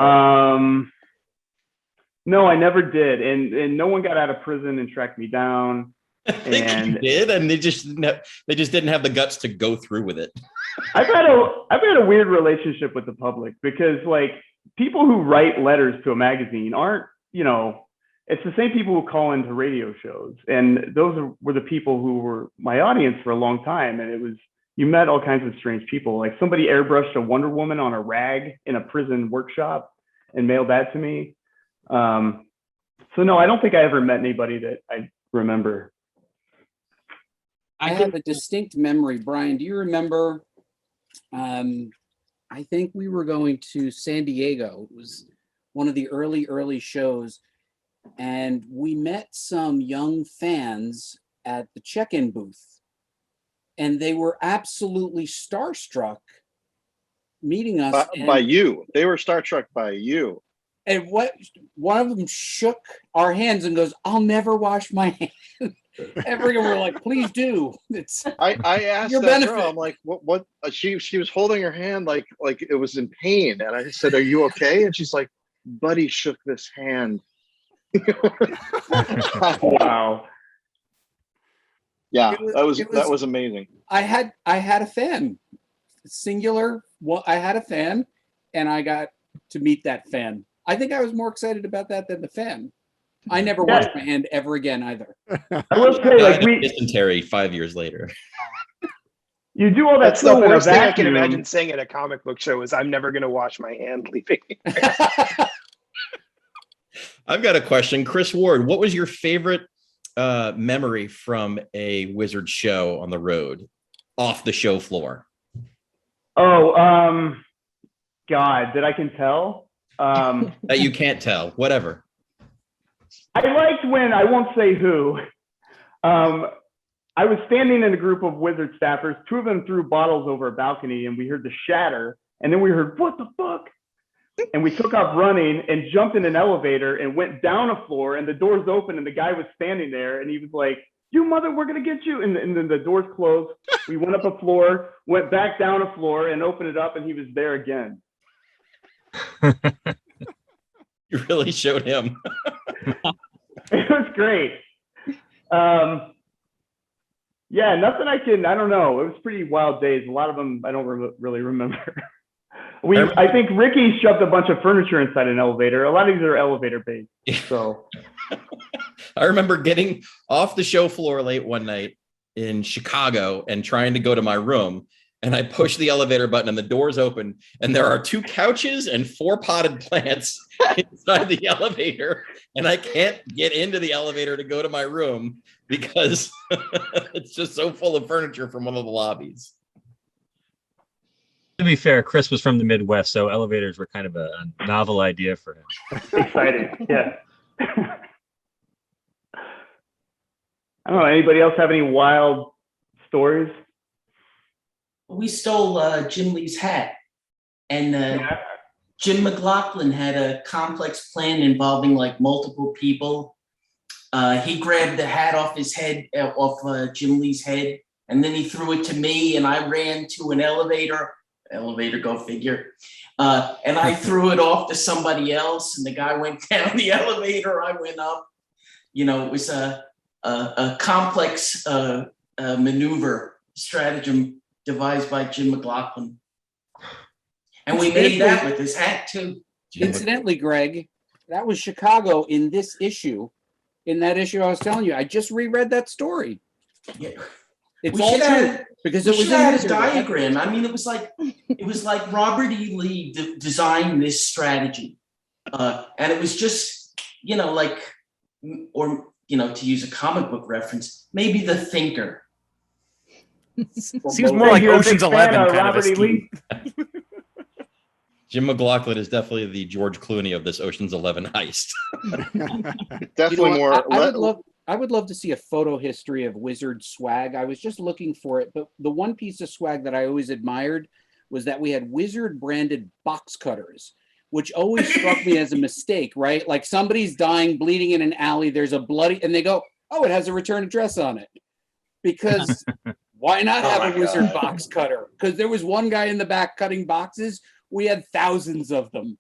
No, I never did. And no one got out of prison and tracked me down. I think you did, and they just didn't have the guts to go through with it. I've had a weird relationship with the public because people who write letters to a magazine aren't, it's the same people who call into radio shows, and those were the people who were my audience for a long time. And you met all kinds of strange people. Like somebody airbrushed a Wonder Woman on a rag in a prison workshop and mailed that to me. So no, I don't think I ever met anybody that I remember. I have a distinct memory. Brian, do you remember? I think we were going to San Diego. It was one of the early shows. And we met some young fans at the check-in booth. And they were absolutely starstruck meeting us. By you. They were starstruck by you. And one of them shook our hands and goes, "I'll never wash my hands." Everyone were like, "Please do." I asked your that benefit. girl, I'm like, what? She was holding her hand like it was in pain, and I said, "Are you okay?" And she's like, "Buddy shook this hand." Wow. Yeah, that was amazing. I had a fan, singular. Well, I had a fan, and I got to meet that fan. I think I was more excited about that than the fan. I never washed my hand ever again either. I will say, like, dysentery 5 years later. You do all that That's the stuff in a worst thing I can vacuum. imagine saying at a comic book show is I'm never going to wash my hand leaving. I've got a question. Chris Ward, what was your favorite memory from a Wizard show on the road, off the show floor? Oh, God, that I can tell. That you can't tell, whatever. I liked when, I won't say who, I was standing in a group of Wizard staffers. Two of them threw bottles over a balcony and we heard the shatter. And then we heard, what the fuck? And we took off running and jumped in an elevator and went down a floor, and the doors opened and the guy was standing there and he was like, you mother, we're going to get you. And then the doors closed. We went up a floor, went back down a floor and opened it up and he was there again. You really showed him. It was great. Yeah, nothing I don't know. It was pretty wild days. A lot of them I don't really remember. I think Ricky shoved a bunch of furniture inside an elevator. A lot of these are elevator based. So I remember getting off the show floor late one night in Chicago and trying to go to my room. And I push the elevator button and the doors open. And there are 2 couches and 4 potted plants inside the elevator. And I can't get into the elevator to go to my room because it's just so full of furniture from one of the lobbies. To be fair, Chris was from the Midwest, so elevators were kind of a novel idea for him. exciting. Yeah. I don't know. Anybody else have any wild stories? We stole Jim Lee's hat, and Jim Mclaughlin had a complex plan involving like multiple people. He grabbed the hat off his head, off Jim Lee's head, and then he threw it to me, and I ran to an elevator, go figure, and I threw it off to somebody else, and the guy went down the elevator, I went up. You know, it was a complex maneuver stratagem devised by Jim Mclaughlin. And we made that with his hat too. Incidentally, Greg, that was Chicago in this issue. In that issue I was telling you, I just reread that story. Yeah. It's all true because it was in a diagram. I mean, it was like Robert E. Lee designed this strategy, and it was just, you know, like, or you know, to use a comic book reference, maybe the thinker. Seems more like Ocean's 11 kind of a scheme. Jim Mclaughlin is definitely the George Clooney of this Ocean's 11 heist. Definitely more. I would love to see a photo history of Wizard swag. I was just looking for it, but the one piece of swag that I always admired was that we had Wizard branded box cutters, which always struck me as a mistake, right? Like somebody's dying, bleeding in an alley, there's a bloody, and they go, oh, it has a return address on it. Because why not have a Wizard box cutter? Because there was one guy in the back cutting boxes. We had thousands of them.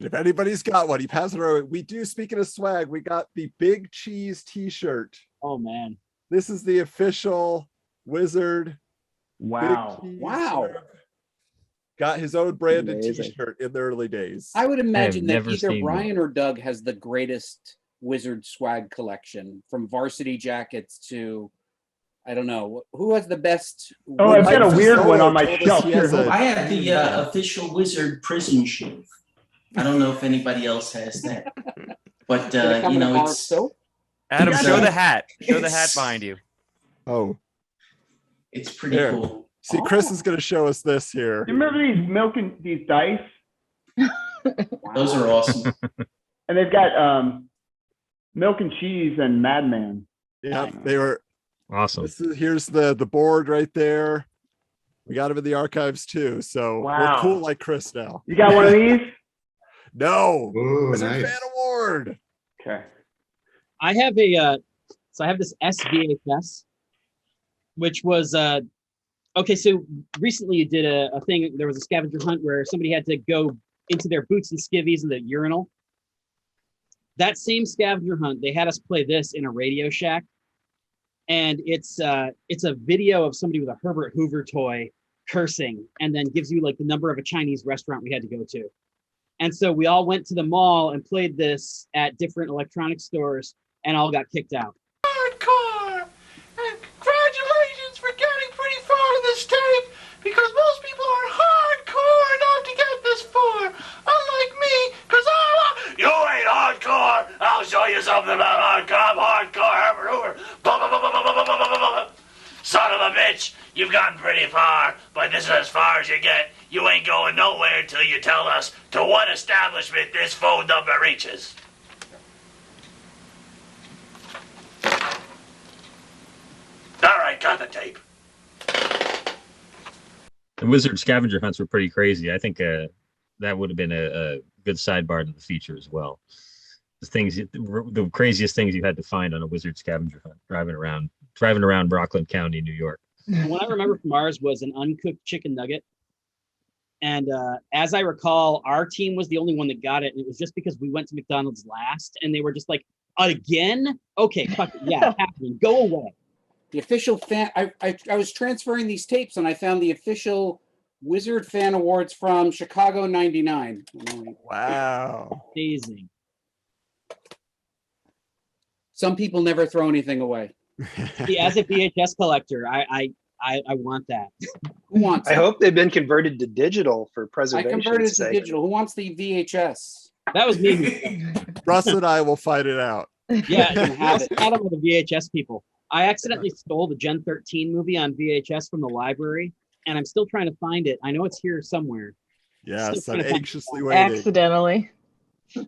If anybody's got one, he passes it around. We do, speaking of swag, we got the Big Cheese t-shirt. Oh, man. This is the official Wizard. Wow. Wow. Got his own branded Amazing. t-shirt in the early days. I would imagine that never either seen Brian or Doug has the greatest Wizard swag collection, from varsity jackets to, I don't know, who has the best? Oh, I've got a weird one on my shelf He has here. I have the official Wizard prison shave. I don't know if anybody else has that, but you know, it's Adam, Yeah. show the hat. Show the hat behind you. Oh, it's pretty Here. cool. see, Chris is going to show us this here. Do you remember these dice? Those are awesome. And they've got Milk and Cheese and Madman. Yeah, they were Awesome. here's the board right there. We got them in the archives too, so Wow. we're cool like Chris now. You got one of these? No, Ooh, Wizard nice. Fan Award. Okay. I have so I have this SVHS, which was okay. So recently you did a thing. There was a scavenger hunt where somebody had to go into their boots and skivvies in the urinal. That same scavenger hunt, they had us play this in a Radio Shack, and it's a video of somebody with a Herbert Hoover toy cursing, and then gives you like the number of a Chinese restaurant we had to go to. And so we all went to the mall and played this at different electronic stores and all got kicked out. Hardcore! And congratulations for getting pretty far in this tape, because most people are hardcore enough to get this far. Unlike me, because you ain't hardcore. I'll show you something about hardcore. I'm hardcore. Son of a bitch, you've gotten pretty far, but this is as far as you get. You ain't going nowhere until you tell us to what establishment this phone number reaches. All right, got the tape. The Wizard scavenger hunts were pretty crazy. I think that would have been a good sidebar to the feature as well. The craziest things you had to find on a Wizard scavenger hunt, driving around Rockland County, New York. What I remember from ours was an uncooked chicken nugget. And as I recall, our team was the only one that got it. And it was just because we went to McDonald's last and they were just like, again? Okay, fuck it. Yeah, happening. Go away. The official fan, I was transferring these tapes and I found the official Wizard Fan Awards from Chicago '99. Wow. Amazing. Some people never throw anything away. See, as a VHS collector, I want that. Who wants I it? hope they've been converted to digital for I preservation. converted it to digital. Who wants the VHS? That was me. Russ and I will fight it out. Yeah, have it. Adam with the VHS people. I accidentally stole the Gen 13 movie on VHS from the library, and I'm still trying to find it. I know it's here somewhere. Yes, I'm anxiously waiting. Accidentally.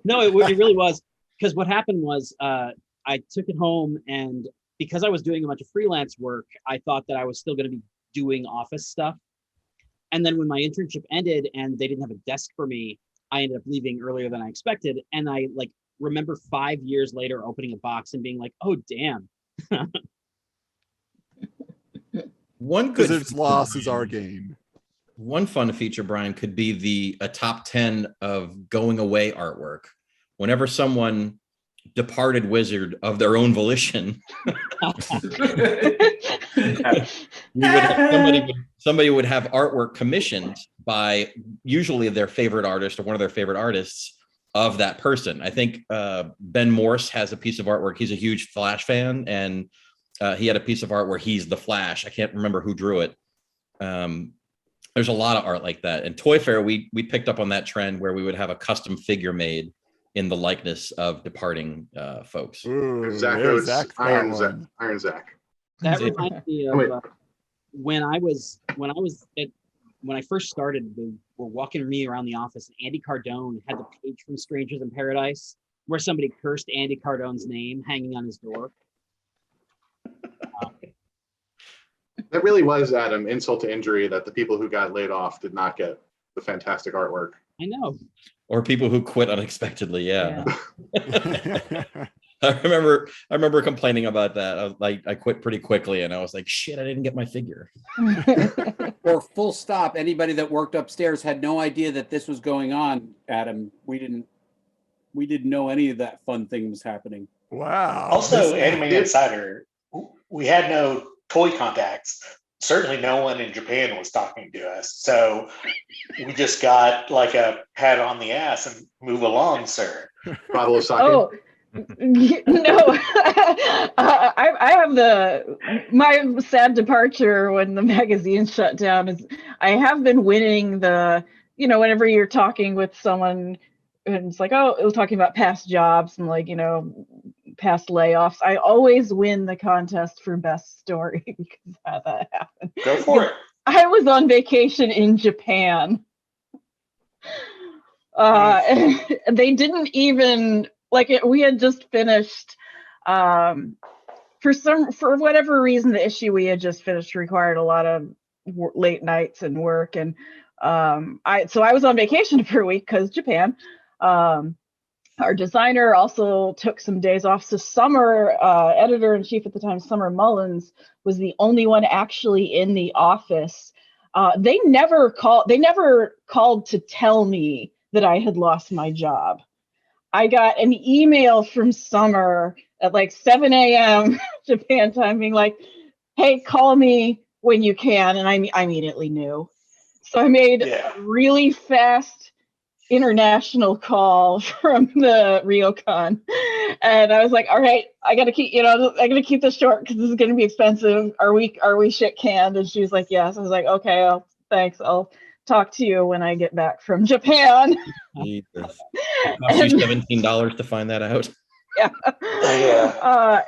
No, it really was. Because what happened was I took it home, and because I was doing a bunch of freelance work, I thought that I was still going to be doing office stuff. And then when my internship ended and they didn't have a desk for me, I ended up leaving earlier than I expected. And I remember 5 years later opening a box and being like, oh, damn. One good Wizard's loss is our game. One fun feature, Brian, could be a top 10 of going away artwork. Whenever someone departed Wizard of their own volition, somebody would have artwork commissioned by usually their favorite artist or one of their favorite artists of that person. I think Ben Morse has a piece of artwork. He's a huge Flash fan, and he had a piece of art where he's the Flash. I can't remember who drew it. There's a lot of art like that. And Toy Fair, we picked up on that trend where we would have a custom figure made in the likeness of departing folks. Ooh, Zach there's Oates, Iron Zach. That reminds me of when I first started. They were walking me around the office, and Andy Cardone had the page from Strangers in Paradise where somebody cursed Andy Cardone's name hanging on his door. That really was, Adam, insult to injury that the people who got laid off did not get the fantastic artwork. I know. Or people who quit unexpectedly. Yeah. I remember complaining about that. I quit pretty quickly, and I was like, shit, I didn't get my figure. Or full stop. Anybody that worked upstairs had no idea that this was going on, Adam. We didn't know any of that fun thing was happening. Wow. Also, Anime Insider, we had no toy contacts. Certainly no one in Japan was talking to us. So we just got like a pat on the ass and move along, sir. Bottle of sake. Oh, no. I have my sad departure when the magazine shut down is I have been winning whenever you're talking with someone and it's like, oh, it was talking about past jobs and past layoffs. I always win the contest for best story because how that happened. Go for it. I was on vacation in Japan. They didn't even we had just finished for whatever reason the issue we had just finished required a lot of late nights and work, and I was on vacation for a week because Japan. Our designer also took some days off. So Summer, editor-in-chief at the time, Summer Mullins, was the only one actually in the office. They never called to tell me that I had lost my job. I got an email from Summer at 7 a.m. Japan time being like, hey, call me when you can. And I immediately knew. So I made a really fast international call from the Ryokon, and I was like, all right, I gotta keep this short because this is gonna be expensive. Are we shit canned? And she was like, yes. I was like, okay, thanks. I'll talk to you when I get back from Japan. Jesus. It cost you $17 to find that out. Yeah.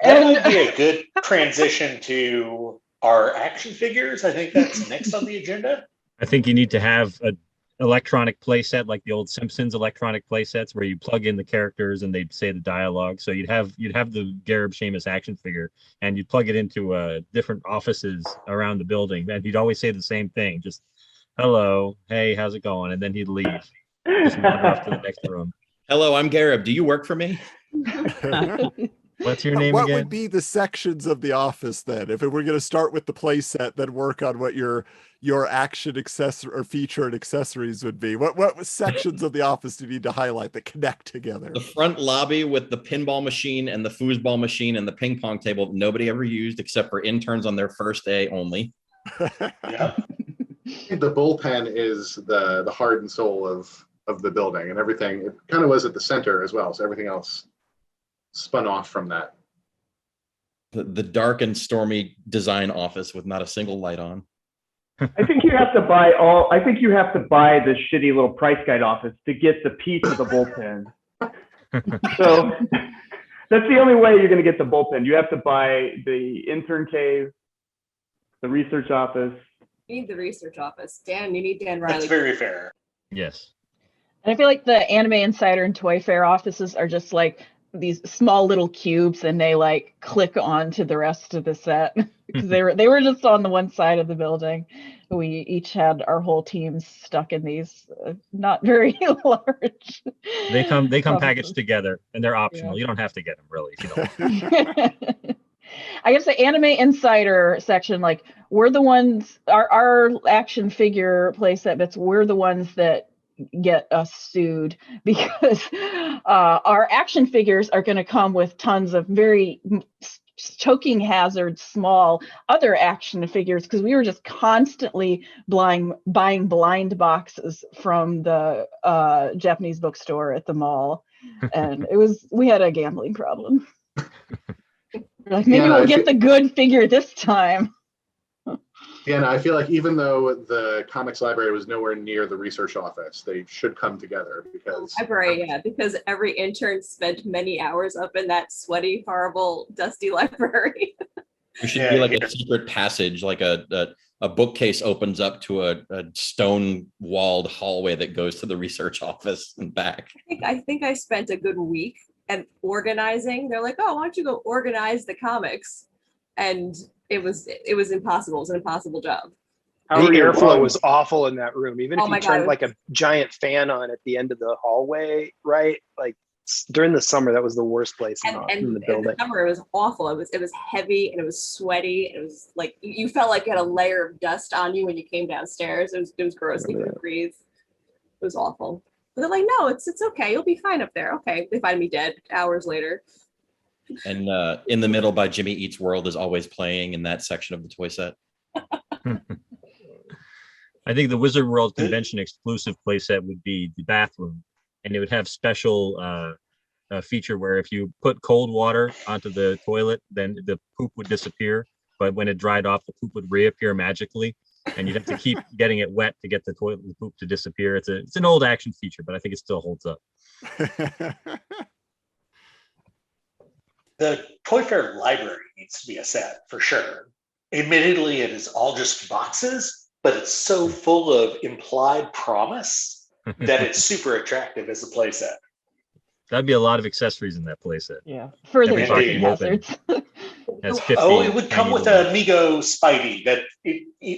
That might be a good transition to our action figures. I think that's next on the agenda. I think you need to have an electronic playset like the old Simpsons electronic playsets where you plug in the characters and they'd say the dialogue. So you'd have the Gareb Sheamus action figure and you'd plug it into different offices around the building and he'd always say the same thing, just hello, hey, how's it going? And then he'd leave, just wander off to the next room. Hello, I'm Gareb. Do you work for me? What's your name what again? Would be the sections of the office then? If we're going to start with the play set, then work on what your action accessory or feature and accessories would be. What sections of the office do you need to highlight that connect together? The front lobby with the pinball machine and the foosball machine and the ping pong table nobody ever used except for interns on their first day only. Yeah. The bullpen is the heart and soul of the building, and everything. It kind of was at the center as well, so everything else spun off from that. The dark and stormy design office with not a single light on. I think you have to buy the shitty little price guide office to get the piece of the bullpen. So that's the only way you're going to get the bullpen. You have to buy the intern cave, the research office. You need the research office. Dan, you need Dan Riley. That's very fair. Yes. And I feel like the Anime Insider and ToyFare offices are just like these small little cubes, and they like click on to the rest of the set because they were just on the one side of the building. We each had our whole team stuck in these not very large. They come packaged together, and they're optional. Yeah. You don't have to get them really if you don't. I guess the Anime Insider section, like we're the ones, our action figure playset bits, we're the ones that get us sued because our action figures are going to come with tons of very choking hazard small other action figures because we were just constantly buying blind boxes from the Japanese bookstore at the mall, and we had a gambling problem. Like maybe we'll get the good figure this time. Yeah, no, I feel like even though the comics library was nowhere near the research office, they should come together because library, yeah, because every intern spent many hours up in that sweaty, horrible, dusty library. There should be like a secret passage, like a bookcase opens up to a stone walled hallway that goes to the research office and back. I think I spent a good week and organizing. They're like, oh, why don't you go organize the comics? And it was impossible. It was an impossible job. The airflow was awful in that room. Even if you turned like a giant fan on at the end of the hallway, right? Like during the summer, that was the worst place in the building. In the summer, it was awful. It was heavy and it was sweaty. And it was like you felt like you had a layer of dust on you when you came downstairs. It was gross. You couldn't breathe. It was awful. But they're like, no, it's okay. You'll be fine up there. Okay. They find me dead hours later. And In the Middle by Jimmy Eats World is always playing in that section of the toy set. I think the Wizard World convention exclusive playset would be the bathroom, and it would have special feature where if you put cold water onto the toilet, then the poop would disappear. But when it dried off, the poop would reappear magically, and you'd have to keep getting it wet to get the poop to disappear. It's an old action feature, but I think it still holds up. The ToyFare library needs to be a set for sure. Admittedly, it is all just boxes, but it's so full of implied promise that it's super attractive as a playset. That'd be a lot of accessories in that playset. Yeah, further hazards. It would come with a Mego Spidey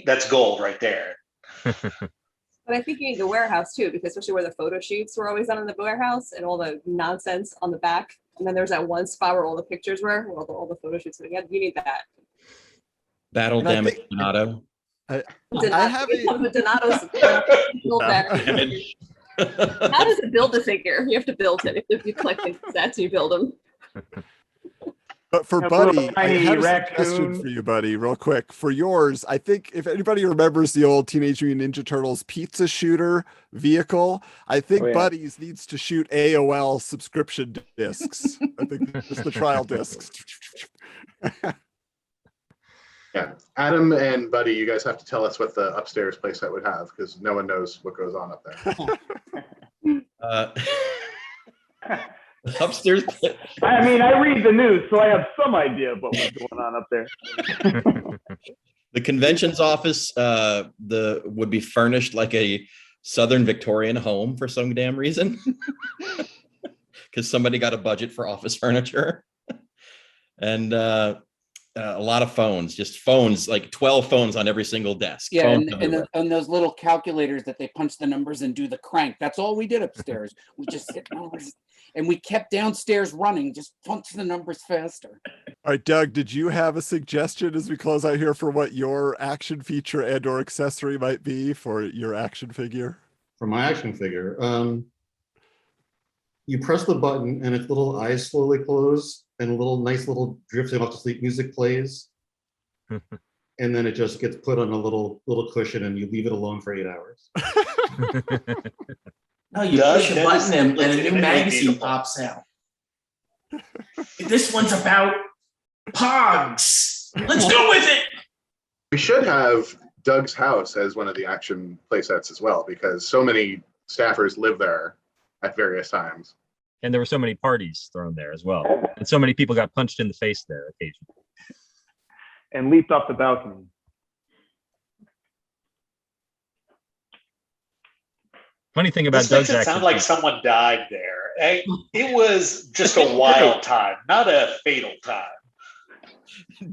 that's gold right there. But I think you need the warehouse too, because especially where the photo shoots were always done in the warehouse and all the nonsense on the back. And then there's that one spot where all the pictures were, where all the photo shoots were. You need that. Battle damage Donato. I have Donato's How does it build a figure? You have to build it. If you collect the sets, you build them. But for A Buddy, little I tiny had a suggestion raccoon. for you, Buddy, real quick. For yours, I think if anybody remembers the old Teenage Mutant Ninja Turtles pizza shooter vehicle, I think Oh, yeah. Buddy's needs to shoot AOL subscription discs. I think just the trial discs. Yeah, Adam and Buddy, you guys have to tell us what the upstairs playset would have because no one knows what goes on up there. Upstairs. I mean, I read the news, so I have some idea of what's going on up there. The conventions office would be furnished like a Southern Victorian home for some damn reason, because somebody got a budget for office furniture, and a lot of phones, just phones, like 12 phones on every single desk. Yeah, Phones and those little calculators that they punch the numbers and do the crank. That's all we did upstairs. We just sit and we kept downstairs running, just punch the numbers faster. All right, Doug, did you have a suggestion as we close out here for what your action feature and or accessory might be for your action figure? For my action figure, you press the button and its little eyes slowly close and a nice little drifting off to sleep music plays. And then it just gets put on a little cushion and you leave it alone for 8 hours. No, you push a button and a new magazine pops out. This one's about Pogs. Let's go with it. We should have Doug's house as one of the action playsets as well, because so many staffers live there at various times. And there were so many parties thrown there as well. And so many people got punched in the face there occasionally. And leaped off the balcony. Funny thing about This makes Doug's it action sound like feature- someone died there. It was just a wild time, not a fatal time.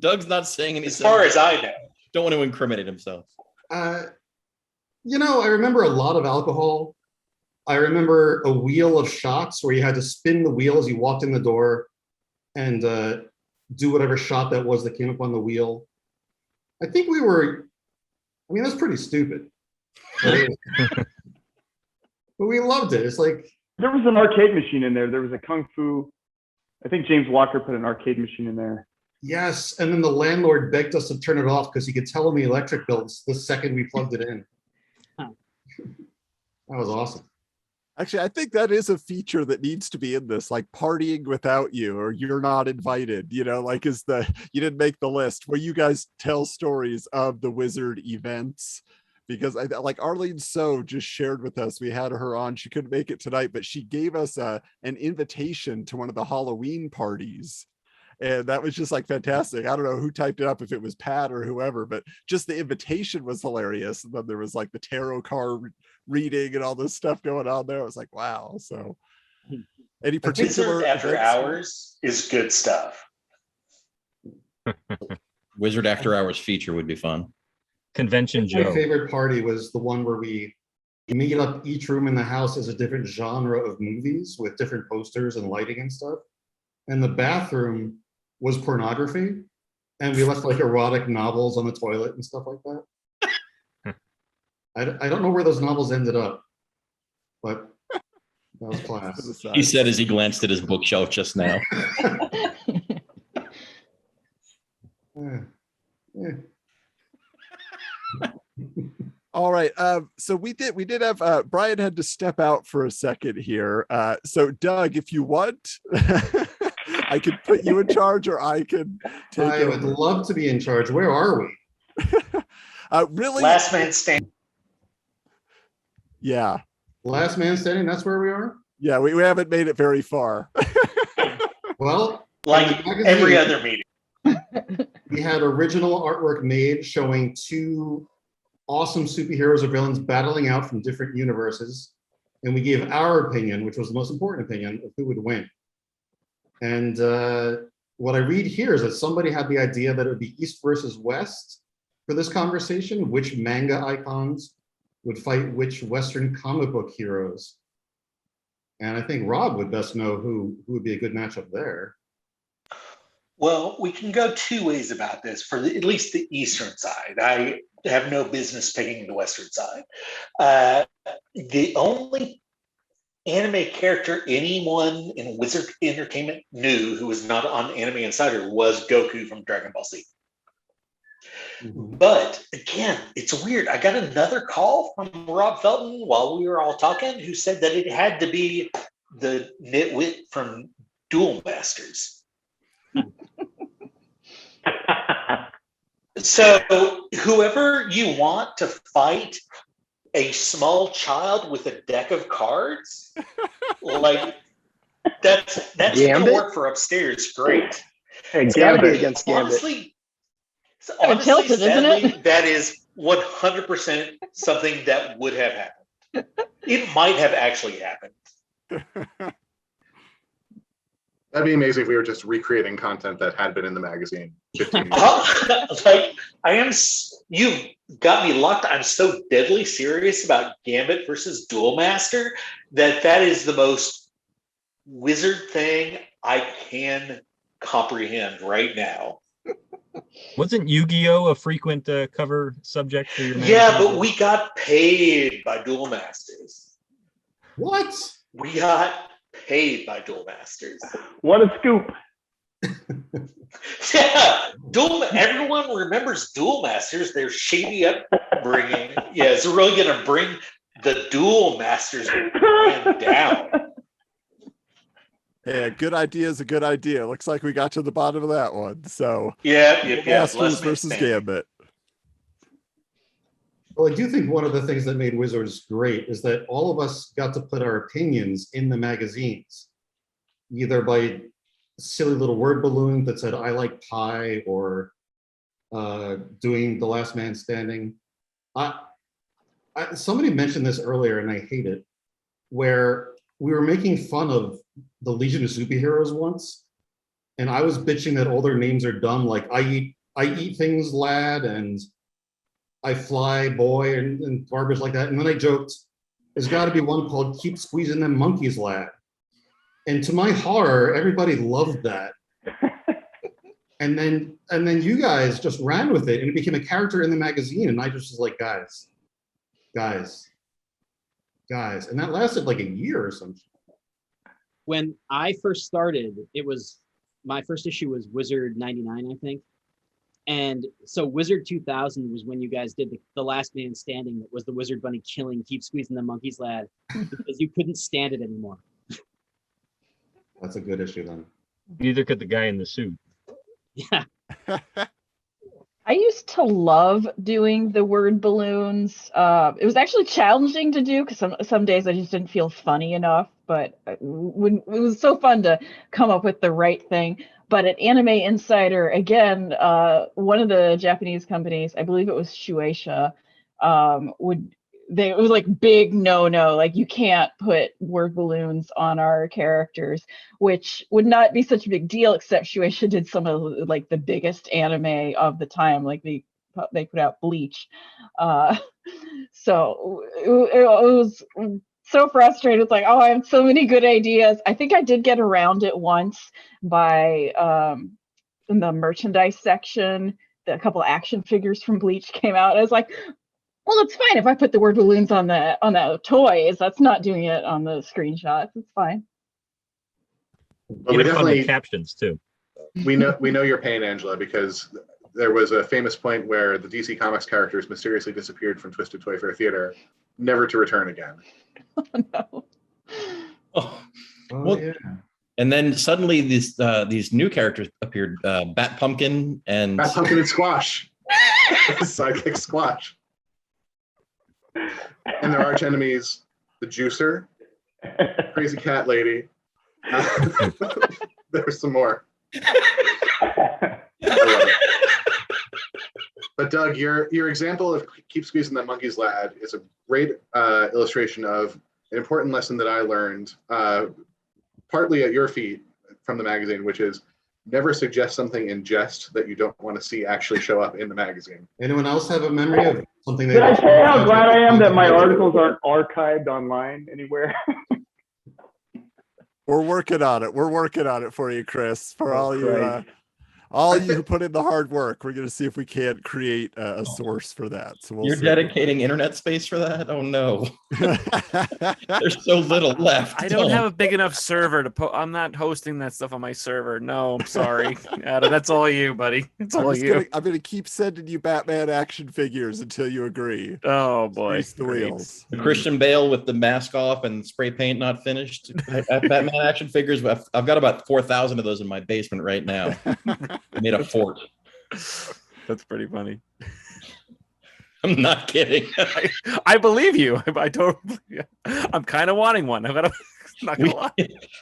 Doug's not saying anything. As far as I know. Don't want to incriminate himself. I remember a lot of alcohol. I remember a wheel of shots where you had to spin the wheel as you walked in the door and do whatever shot that was that came up on the wheel. I think that's pretty stupid. But we loved it. It's like, there was an arcade machine in there. There was a Kung Fu. I think James Walker put an arcade machine in there. yes. And then the landlord begged us to turn it off because he could tell him the electric bills the second we plugged it in. Huh. That was awesome. Actually, I think that is a feature that needs to be in this, like partying without you, or you're not invited, you didn't make the list, where you guys tell stories of the Wizard events. Because like Arlene So just shared with us, we had her on, she couldn't make it tonight, but she gave us an invitation to one of the Halloween parties. And that was just like fantastic. I don't know who typed it up, if it was Pat or whoever, but just the invitation was hilarious. And then there was like the tarot card reading and all this stuff going on there. I was like, wow. So any particular Wizard After Hours is good stuff. Wizard After Hours feature would be fun. Convention My Joe. favorite party was the one where we made up each room in the house as a different genre of movies with different posters and lighting and stuff. And the bathroom was pornography. And we left like erotic novels on the toilet and stuff like that. I don't know where those novels ended up, but that was class. He said as he glanced at his bookshelf just now. Yeah. All right. So we did have Brian had to step out for a second here. So Doug, if you want, I could put you in charge, or I can take I would love to be in charge. Where are we? Really? Last man standing. Yeah. Last man standing, that's where we are? Yeah, we haven't made it very far. Well, like every other meeting. We had original artwork made showing two awesome superheroes or villains battling out from different universes. And we gave our opinion, which was the most important opinion, of who would win. And what I read here is that somebody had the idea that it would be East versus West for this conversation, which manga icons would fight which Western comic book heroes. And I think Rob would best know who would be a good matchup there. Well, we can go two ways about this for at least the Eastern side. I have no business picking the Western side. The only anime character anyone in Wizard Entertainment knew who was not on Anime Insider was Goku from Dragon Ball Z. But again, it's weird. I got another call from Rob Felton while we were all talking who said that it had to be the nitwit from Duel Masters. So whoever you want to fight a small child with a deck of cards, like that's gonna work for upstairs. Great. Hey, Gambit against Gambit. Honestly, tilted, sadly, isn't it? that is 100% something that would have happened. It might have actually happened. That'd be amazing if we were just recreating content that had been in the magazine 15 years ago. You got me locked. I'm so deadly serious about Gambit versus Duel Master that is the most wizard thing I can comprehend right now. Wasn't Yu-Gi-Oh a frequent cover subject for your magazine? Yeah, but we got paid by Duel Masters. What? We got paid by Duel Masters. What a scoop. Yeah, everyone remembers Duel Masters, their shady upbringing. Yeah, it's really going to bring the Duel Masters brand down. Yeah, good idea is a good idea. Looks like we got to the bottom of that one. So yeah. Masters versus Gambit. Well, I do think one of the things that made Wizards great is that all of us got to put our opinions in the magazines, either by silly little word balloon that said, I like pie, or doing The Last Man Standing. Somebody mentioned this earlier, and I hate it, where we were making fun of the Legion of Superheroes once, and I was bitching that all their names are dumb, like I eat things, lad, and I fly, boy, and garbage like that. And then I joked, there's got to be one called Keep Squeezing Them Monkeys, lad. And to my horror, everybody loved that. And then you guys just ran with it, and it became a character in the magazine. And I just was like, guys. And that lasted like a year or something. When I first started, my first issue was Wizard 99, I think. And so Wizard 2000 was when you guys did the Last Man Standing. That was the Wizard Bunny killing, Keep Squeezing the Monkeys, lad, because you couldn't stand it anymore. That's a good issue then. Neither could the guy in the suit. Yeah. I used to love doing the word balloons. It was actually challenging to do because some days I just didn't feel funny enough, but it was so fun to come up with the right thing. But at Anime Insider, again, one of the Japanese companies, I believe it was Shueisha, it was like big no, like you can't put word balloons on our characters, which would not be such a big deal, except Shueisha did some of like the biggest anime of the time, like they put out Bleach. So it was so frustrated. It's like, oh, I have so many good ideas. I think I did get around it once by in the merchandise section, a couple action figures from Bleach came out. I was like, well, it's fine if I put the word balloons on the toys. That's not doing it on the screenshots. It's fine. But we definitely captions too. We know your pain, Angela, because there was a famous point where the DC Comics characters mysteriously disappeared from Twisted Toy Fair Theater, never to return again. Oh, no. Well, yeah. And then suddenly these new characters appeared: Bat Pumpkin and Squash. Sidekick Squash. And their arch enemies, the Juicer, Crazy Cat Lady. There's some more. I love it. But Doug, your example of Keep Squeezing That Monkey's Lad is a great illustration of an important lesson that I learned, partly at your feet from the magazine, which is never suggest something in jest that you don't want to see actually show up in the magazine. Anyone else have a memory of something? Did I say how glad I am that my articles aren't archived online anywhere? We're working on it. We're working on it for you, Chris. For all all you who put in the hard work. We're going to see if we can't create a source for that. So You're dedicating internet space for that? Oh no. There's so little left. I don't have a big enough server to I'm not hosting that stuff on my server. No, I'm sorry. Adam, that's all you, buddy. It's all you. I'm going to keep sending you Batman action figures until you agree. Oh boy. Grease the wheels. The Christian Bale with the mask off and spray paint not finished. Batman action figures. I've got about 4,000 of those in my basement right now. I made a fort. That's pretty funny. I'm not kidding. I believe you. I'm kind of wanting one. Not gonna lie.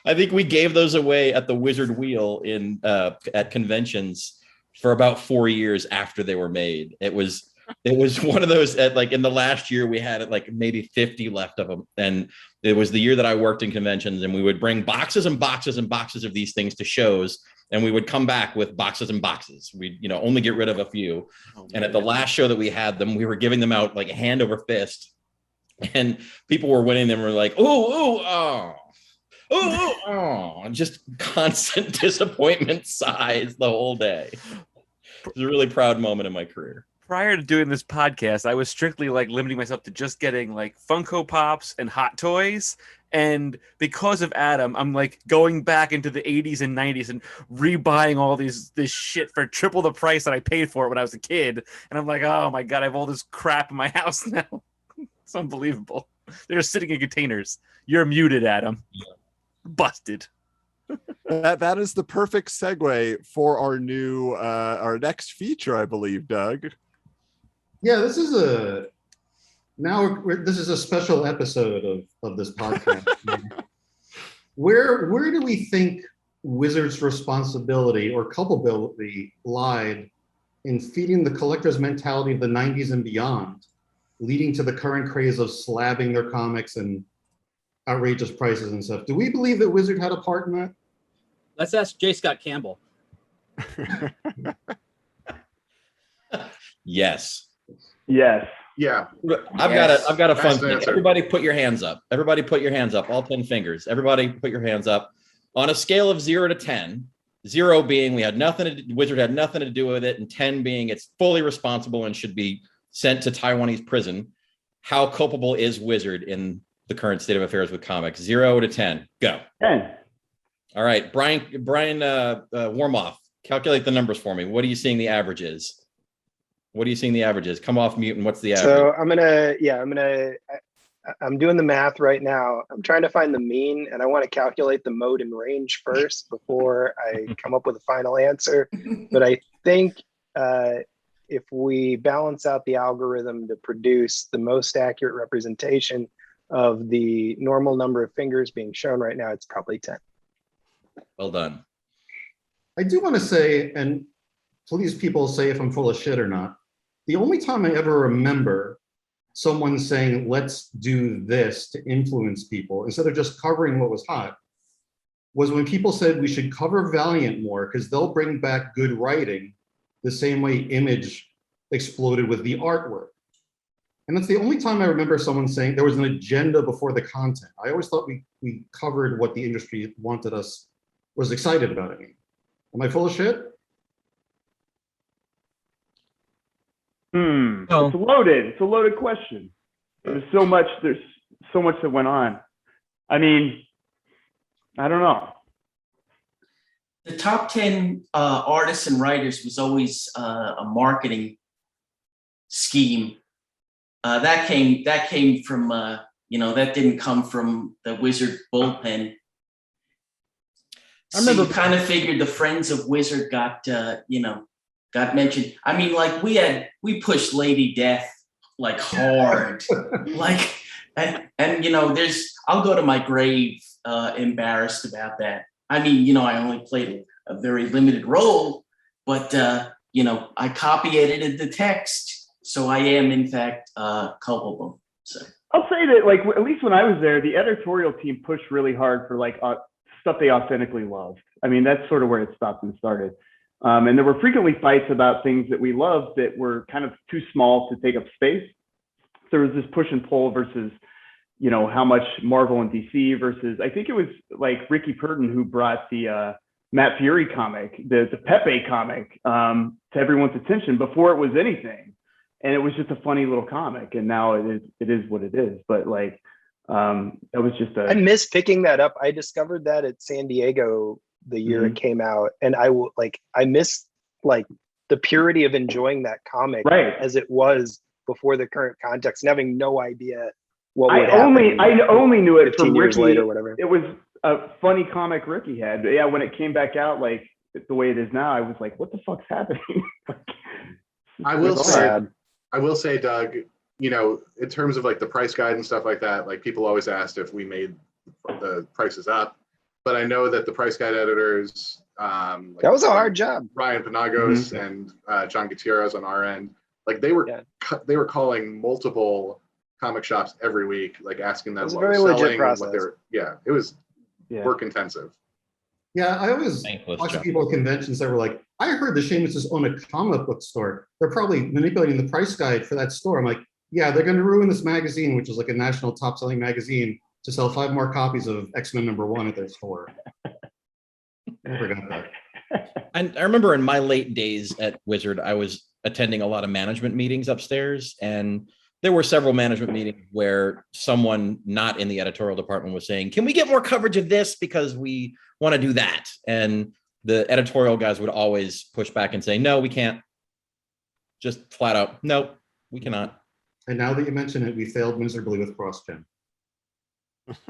I think we gave those away at the Wizard Wheel in at conventions for about 4 years after they were made. It was one of those in the last year we had maybe 50 left of them, and it was the year that I worked in conventions, and we would bring boxes and boxes and boxes of these things to shows. And we would come back with boxes and boxes. We'd, only get rid of a few. And at the last show that we had them, we were giving them out like hand over fist. And people were winning them. Were like, oh, just constant disappointment sighs the whole day. It was a really proud moment in my career. Prior to doing this podcast, I was strictly limiting myself to just getting Funko Pops and Hot Toys. And because of Adam, I'm going back into the 80s and 90s and rebuying all this shit for triple the price that I paid for it when I was a kid. And I'm like, oh my God, I have all this crap in my house now. It's unbelievable. They're just sitting in containers. You're muted, Adam. Busted. That is the perfect segue for our next feature, I believe, Doug. Yeah, this is a special episode of this podcast. Where do we think Wizards' responsibility or culpability lied in feeding the collector's mentality of the 90s and beyond, leading to the current craze of slabbing their comics and outrageous prices and stuff? Do we believe that Wizard had a part in that? Let's ask J. Scott Campbell. Yes. Yes. Yeah. I've got a fun thing. Answer. Everybody put your hands up. Everybody put your hands up. All 10 fingers. Everybody put your hands up. On a scale of 0 to 10, 0 being Wizard had nothing to do with it, and 10 being it's fully responsible and should be sent to Taiwanese prison. How culpable is Wizard in the current state of affairs with comics? 0 to 10. Go. 10. All right, Brian Warmoff, calculate the numbers for me. What are you seeing the average is? Come off mute, and what's the average? So I'm doing the math right now. I'm trying to find the mean, and I want to calculate the mode and range first before I come up with a final answer. But I think if we balance out the algorithm to produce the most accurate representation of the normal number of fingers being shown right now, it's probably 10. Well done. I do want to say, and please people say if I'm full of shit or not, the only time I ever remember someone saying, let's do this to influence people, instead of just covering what was hot, was when people said we should cover Valiant more because they'll bring back good writing the same way Image exploded with the artwork. And that's the only time I remember someone saying there was an agenda before the content. I always thought we covered what the industry wanted us, was excited about it. Am I full of shit? It's loaded. It's a loaded question. There's so much that went on. I mean, I don't know. The top 10 artists and writers was always a marketing scheme. That came from that didn't come from the Wizard bullpen. I remember kind of figured the Friends of Wizard got mentioned. I mean, we pushed Lady Death hard, and I'll go to my grave embarrassed about that. I mean, I only played a very limited role, but I copy edited the text, so I am in fact culpable. So I'll say that, at least when I was there, the editorial team pushed really hard for stuff they authentically loved. I mean, that's sort of where it stopped and started. And there were frequently fights about things that we loved that were kind of too small to take up space. There was this push and pull versus, how much Marvel and DC versus, I think it was Ricky Purton who brought the Matt Fury comic, the Pepe comic, to everyone's attention before it was anything. And it was just a funny little comic. And now it is what it is. But like, it was just I miss picking that up. I discovered that at San Diego the year it came out. And I miss like the purity of enjoying that comic as it was before the current context and having no idea what would happen. I only knew it from years Ricky. later, whatever. It was a funny comic Ricky had. But yeah, when it came back out, like the way it is now, I was like, what the fuck's happening? I will say, Doug, you know, in terms of like the price guide and stuff like that, like people always asked if we made the prices up, but I know that the price guide editors, that was a hard job. Ryan Panagos and John Gutierrez on our end, like they were calling multiple comic shops every week, like asking them what was selling, what they're, it was work intensive. Yeah, I always watch people at conventions that were like, I heard the Seamuses own a comic book store. They're probably manipulating the price guide for that store. I'm like, yeah, they're going to ruin this magazine, which is like a national top-selling magazine, to sell 5 more copies of X-Men #1 at their store. I forgot that. And I remember in my late days at Wizard, I was attending a lot of management meetings upstairs, and there were several management meetings where someone not in the editorial department was saying, can we get more coverage of this because we want to do that? And the editorial guys would always push back and say, no, we can't. Just flat out, no, we cannot. And now that you mention it, we failed miserably with CrossGen. I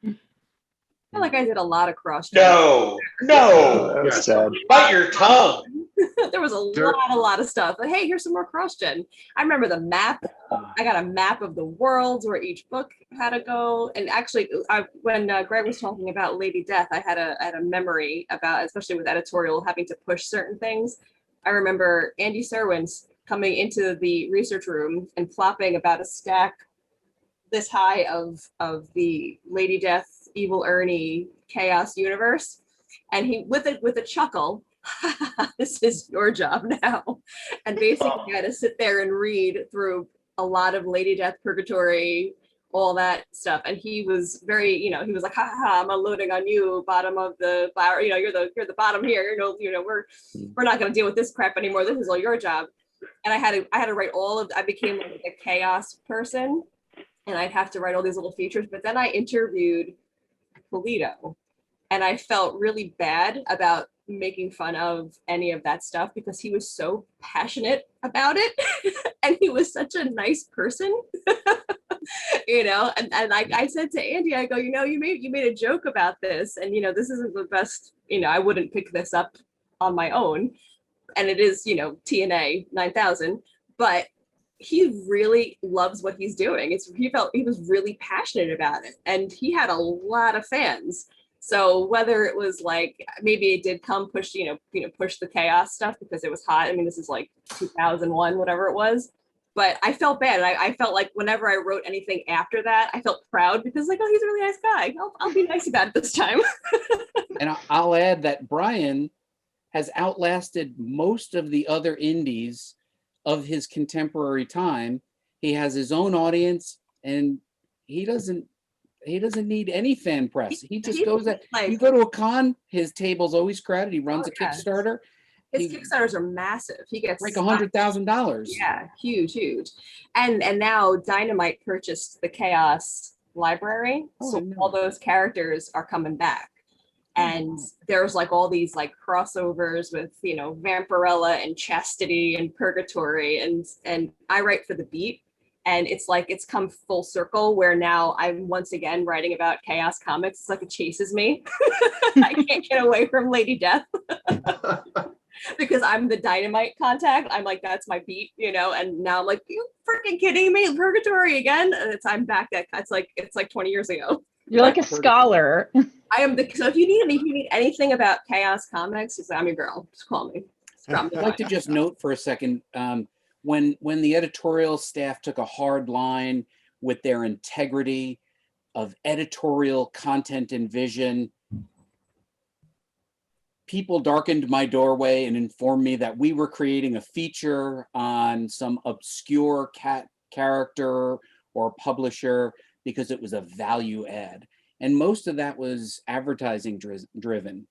feel like I did a lot of cross. No, that's sad. Bite your tongue. There was a lot of stuff. But hey, here's some more cross-gen. I remember the map. I got a map of the worlds where each book had to go. And actually, when Greg was talking about Lady Death, I had a memory about, especially with editorial, having to push certain things. I remember Andy Serwins coming into the research room and plopping about a stack this high of the Lady Death, Evil Ernie, Chaos universe, and he with a chuckle, this is your job now, and basically had to sit there and read through a lot of Lady Death, Purgatory, all that stuff, and he was very, he was like, ha ha, I'm unloading on you, bottom of the flower, you're the bottom here, we're not going to deal with this crap anymore. This is all your job. And I had to write I became like a chaos person. And I'd have to write all these little features. But then I interviewed Polito, and I felt really bad about making fun of any of that stuff because he was so passionate about it. And he was such a nice person, And I said to Andy, I go, you made a joke about this, and this isn't the best. I wouldn't pick this up on my own, and it is TNA 9000, but he really loves what he's doing. He was really passionate about it, and he had a lot of fans. So whether it was like, maybe it did come push the chaos stuff because it was hot. I mean, this is like 2001, whatever it was. But I felt bad. And I felt like whenever I wrote anything after that, I felt proud because like, oh, he's a really nice guy. I'll be nice about it this time. And I'll add that Brian has outlasted most of the other indies of his contemporary time. He has his own audience, and he doesn't need any fan press. He just goes at, you go to a con, his table's always crowded. He runs a Kickstarter. His Kickstarters are massive. He gets like $100,000. Yeah, huge. And now Dynamite purchased the Chaos library, so all those characters are coming back. And there's like all these like crossovers with, Vampirella and Chastity and Purgatory. And I write for The Beat. And it's like, it's come full circle where now I'm once again writing about Chaos Comics. It's like it chases me. I can't get away from Lady Death because I'm the Dynamite contact. I'm like, that's my beat, and now I'm like, you freaking kidding me? Purgatory again? And I'm back. It's like 20 years ago. You're like a scholar. I am so if you need anything about Chaos Comics, I'm your girl. Just call me. I'd like to just note for a second, when the editorial staff took a hard line with their integrity of editorial content and vision, people darkened my doorway and informed me that we were creating a feature on some obscure character or publisher because it was a value add. And most of that was advertising driven.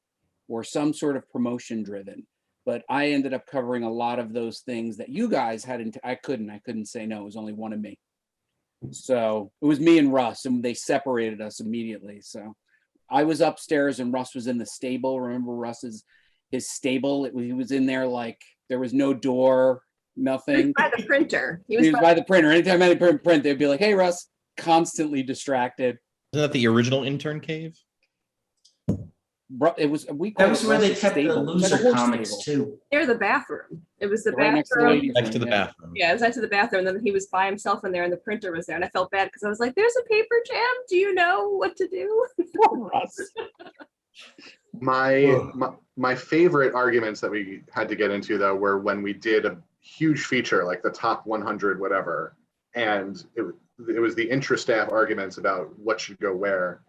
or some sort of promotion driven. But I ended up covering a lot of those things that you guys hadn't. I couldn't say no. It was only one of me. So it was me and Russ, and they separated us immediately. So I was upstairs and Russ was in the stable. Remember Russ's his stable? He was in there like there was no door, nothing. By the printer. He was by the printer. Anytime I had print, they'd be like, "Hey, Russ," constantly distracted. Isn't that the original intern cave? It was. That was where they kept the loser comics too. Near the bathroom. It was the Right bathroom. Next to the bathroom. Yeah, it was next to the bathroom. And then he was by himself in there, and the printer was there. And I felt bad because I was like, "There's a paper jam. Do you know what to do?" My favorite arguments that we had to get into though were when we did a huge feature like the top 100 whatever, and it was the intra-staff arguments about what should go where.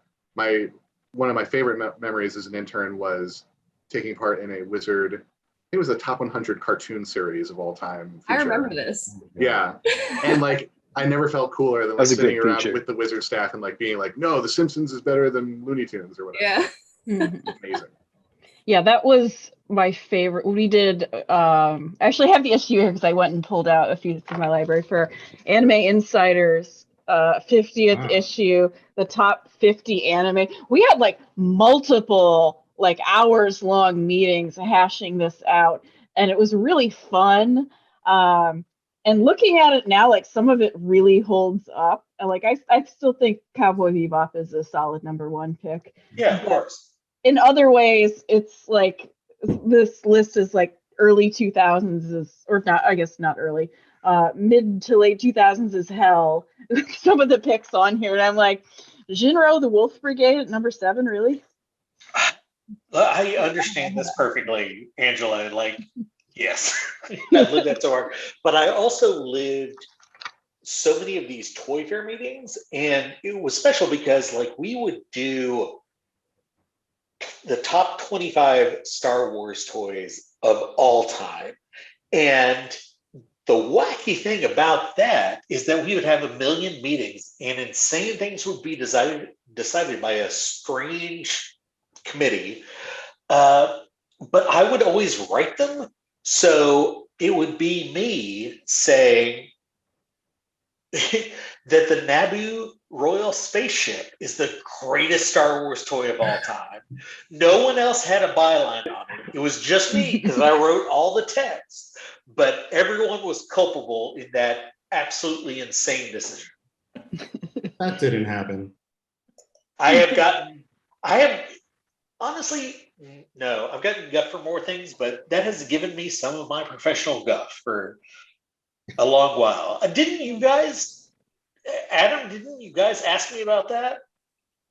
One of my favorite memories as an intern was taking part in a Wizard, I think it was the top 100 cartoon series of all time. I remember this. Yeah. And like, I never felt cooler than like sitting around with the Wizard staff and like being like, no, The Simpsons is better than Looney Tunes or whatever. Yeah. Amazing. Yeah, that was my favorite. We did I actually have the issue here because I went and pulled out a few from my library for Anime Insider's 50th issue, the top 50 anime. We had like multiple like hours long meetings hashing this out, and it was really fun. And looking at it now, like some of it really holds up. And like I still think Cowboy Bebop is a solid #1 pick. Yeah, of course. In other ways, it's like this list is like early 2000s is, or not, I guess not early, mid to late 2000s is hell. Some of the picks on here, and I'm like, Jinro the Wolf Brigade at #7, really? I understand this perfectly, Angela. Like, yes, I lived that so hard. But I also lived so many of these Toy Fair meetings, and it was special because like we would do the top 25 Star Wars toys of all time. And the wacky thing about that is that we would have a million meetings and insane things would be decided by a strange committee. But I would always write them. So it would be me saying that the Naboo Royal Spaceship is the greatest Star Wars toy of all time. No one else had a byline on it. It was just me because I wrote all the text, but everyone was culpable in that absolutely insane decision. That didn't happen. I've gotten gut for more things, but that has given me some of my professional guff for a long while. Didn't you guys ask me about that?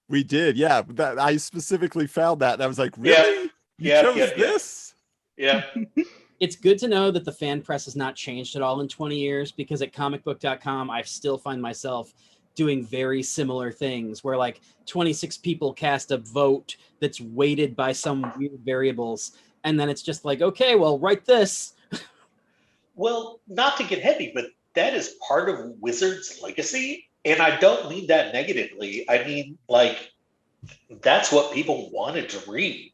We did, yeah. That I specifically found that. And I was like, really? You chose this? Yeah. It's good to know that the fan press has not changed at all in 20 years, because at comicbook.com, I still find myself doing very similar things where like 26 people cast a vote that's weighted by some weird variables. And then it's just like, okay, well, write this. Well, not to get heavy, but that is part of Wizard's legacy. And I don't mean that negatively. I mean, like, that's what people wanted to read.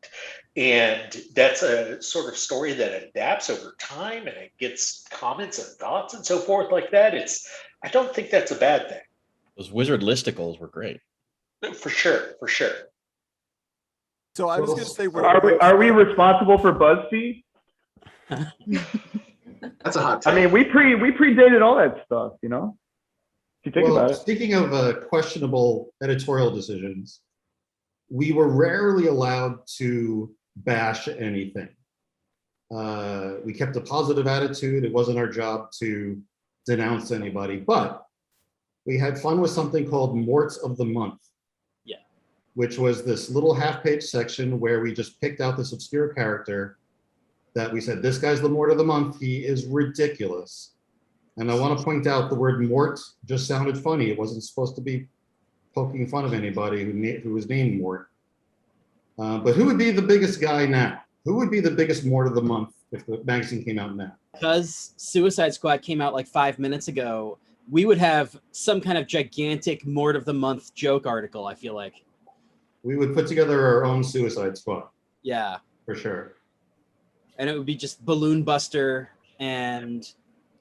And that's a sort of story that adapts over time and it gets comments and thoughts and so forth like that. I don't think that's a bad thing. Those Wizard listicles were great. For sure. So I was going to say, are we responsible for BuzzFeed? That's a hot take. I mean, we predated all that stuff, you know? If you think about it. Speaking of questionable editorial decisions, we were rarely allowed to bash anything. We kept a positive attitude. It wasn't our job to denounce anybody, but we had fun with something called Mort of the Month. Yeah. Which was this little half-page section where we just picked out this obscure character that we said, this guy's the Mort of the Month. He is ridiculous. And I want to point out the word Mort just sounded funny. It wasn't supposed to be poking fun of anybody who was named Mort. But who would be the biggest guy now? Who would be the biggest Mort of the Month if the magazine came out now? Because Suicide Squad came out like 5 minutes ago, we would have some kind of gigantic Mort of the Month joke article, I feel like. We would put together our own Suicide Squad. Yeah. For sure. And it would be just Balloon Buster and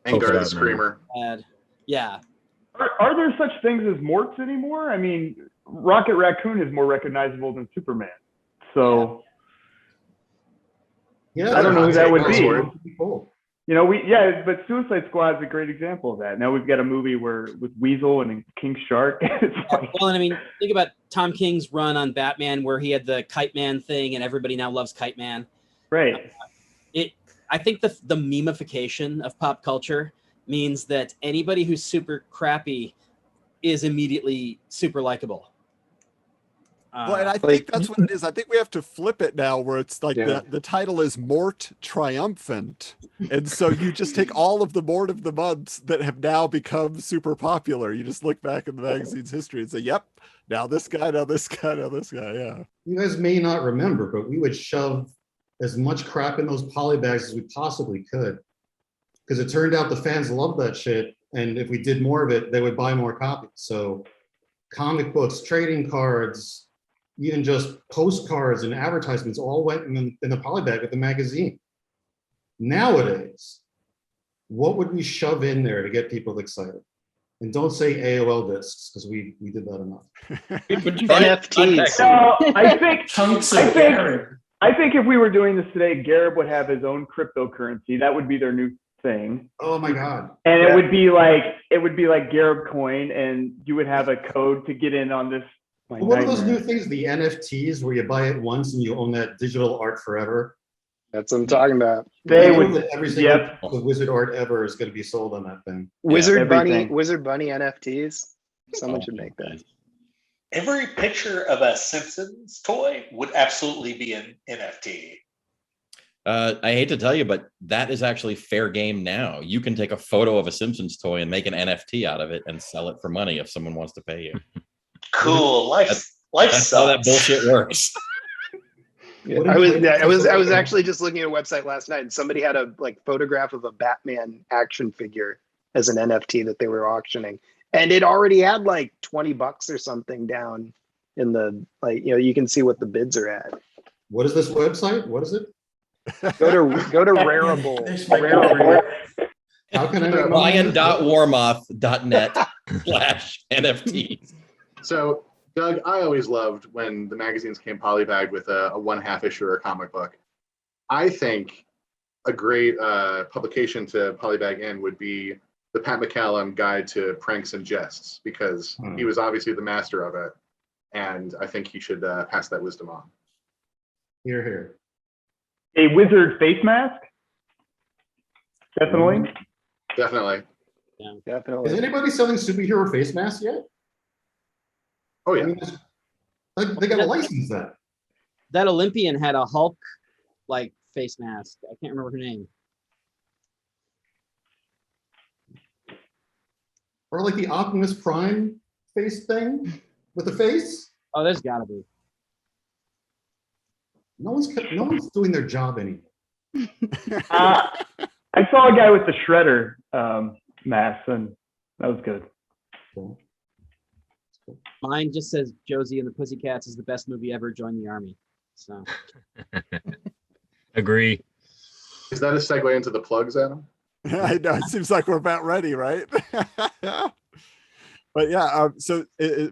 Garden the Screamer. Yeah. Are there such things as Morts anymore? I mean, Rocket Raccoon is more recognizable than Superman. So yeah, I don't know who that would be. Cool. You know, but Suicide Squad is a great example of that. Now we've got a movie with Weasel and King Shark. Well, and I mean, think about Tom King's run on Batman, where he had the Kite Man thing, and everybody now loves Kite Man. Right. I think the memification of pop culture means that anybody who's super crappy is immediately super likable. Well, and I think that's what it is. I think we have to flip it now where it's like the title is Mort Triumphant. And so you just take all of the Mort of the months that have now become super popular. You just look back in the magazine's history and say, yep, now this guy, now this guy, now this guy. Yeah. You guys may not remember, but we would shove as much crap in those polybags as we possibly could. Because it turned out the fans loved that shit. And if we did more of it, they would buy more copies. So comic books, trading cards, even just postcards and advertisements all went in the polybag with the magazine. Nowadays, what would we shove in there to get people excited? And don't say AOL discs, because we did that enough. NFTs. No, I think if we were doing this today, Gareb would have his own cryptocurrency. That would be their new thing. Oh my God. And it would be like Gareb coin, and you would have a code to get in on this. What are those new things, the NFTs, where you buy it once and you own that digital art forever? That's what I'm talking about. Every single Wizard art ever is going to be sold on that thing. Wizard Bunny NFTs. Someone should make that. Every picture of a Simpsons toy would absolutely be an NFT. I hate to tell you, but that is actually fair game now. You can take a photo of a Simpsons toy and make an NFT out of it and sell it for money if someone wants to pay you. Cool. Life that's how that bullshit works. I was actually just looking at a website last night, and somebody had a photograph of a Batman action figure as an NFT that they were auctioning, and it already had like $20 or something down in the you can see what the bids are at. What is this website? What is it? Go to Rarible. How can I make Ryan.warmoth.net/NFTs. So, Doug, I always loved when the magazines came polybagged with a 1/2 issue or a comic book. I think a great publication to polybag in would be the Pat McCallum Guide to Pranks and Jests, because he was obviously the master of it, and I think he should pass that wisdom on. Hear, hear. A wizard face mask? Definitely. Definitely. Yeah. Definitely. Is anybody selling superhero face masks yet? Oh yeah. I mean, they got to license that. That Olympian had a Hulk face mask. I can't remember her name. Or like the Optimus Prime face thing with the face. Oh, there's got to be. No one's doing their job anymore. I saw a guy with the Shredder mask, and that was good. Cool. Mine just says Josie and the Pussycats is the best movie ever. Join the army. So. Agree. Is that a segue into the plugs, Adam? I know. It seems like we're about ready, right? But yeah. So,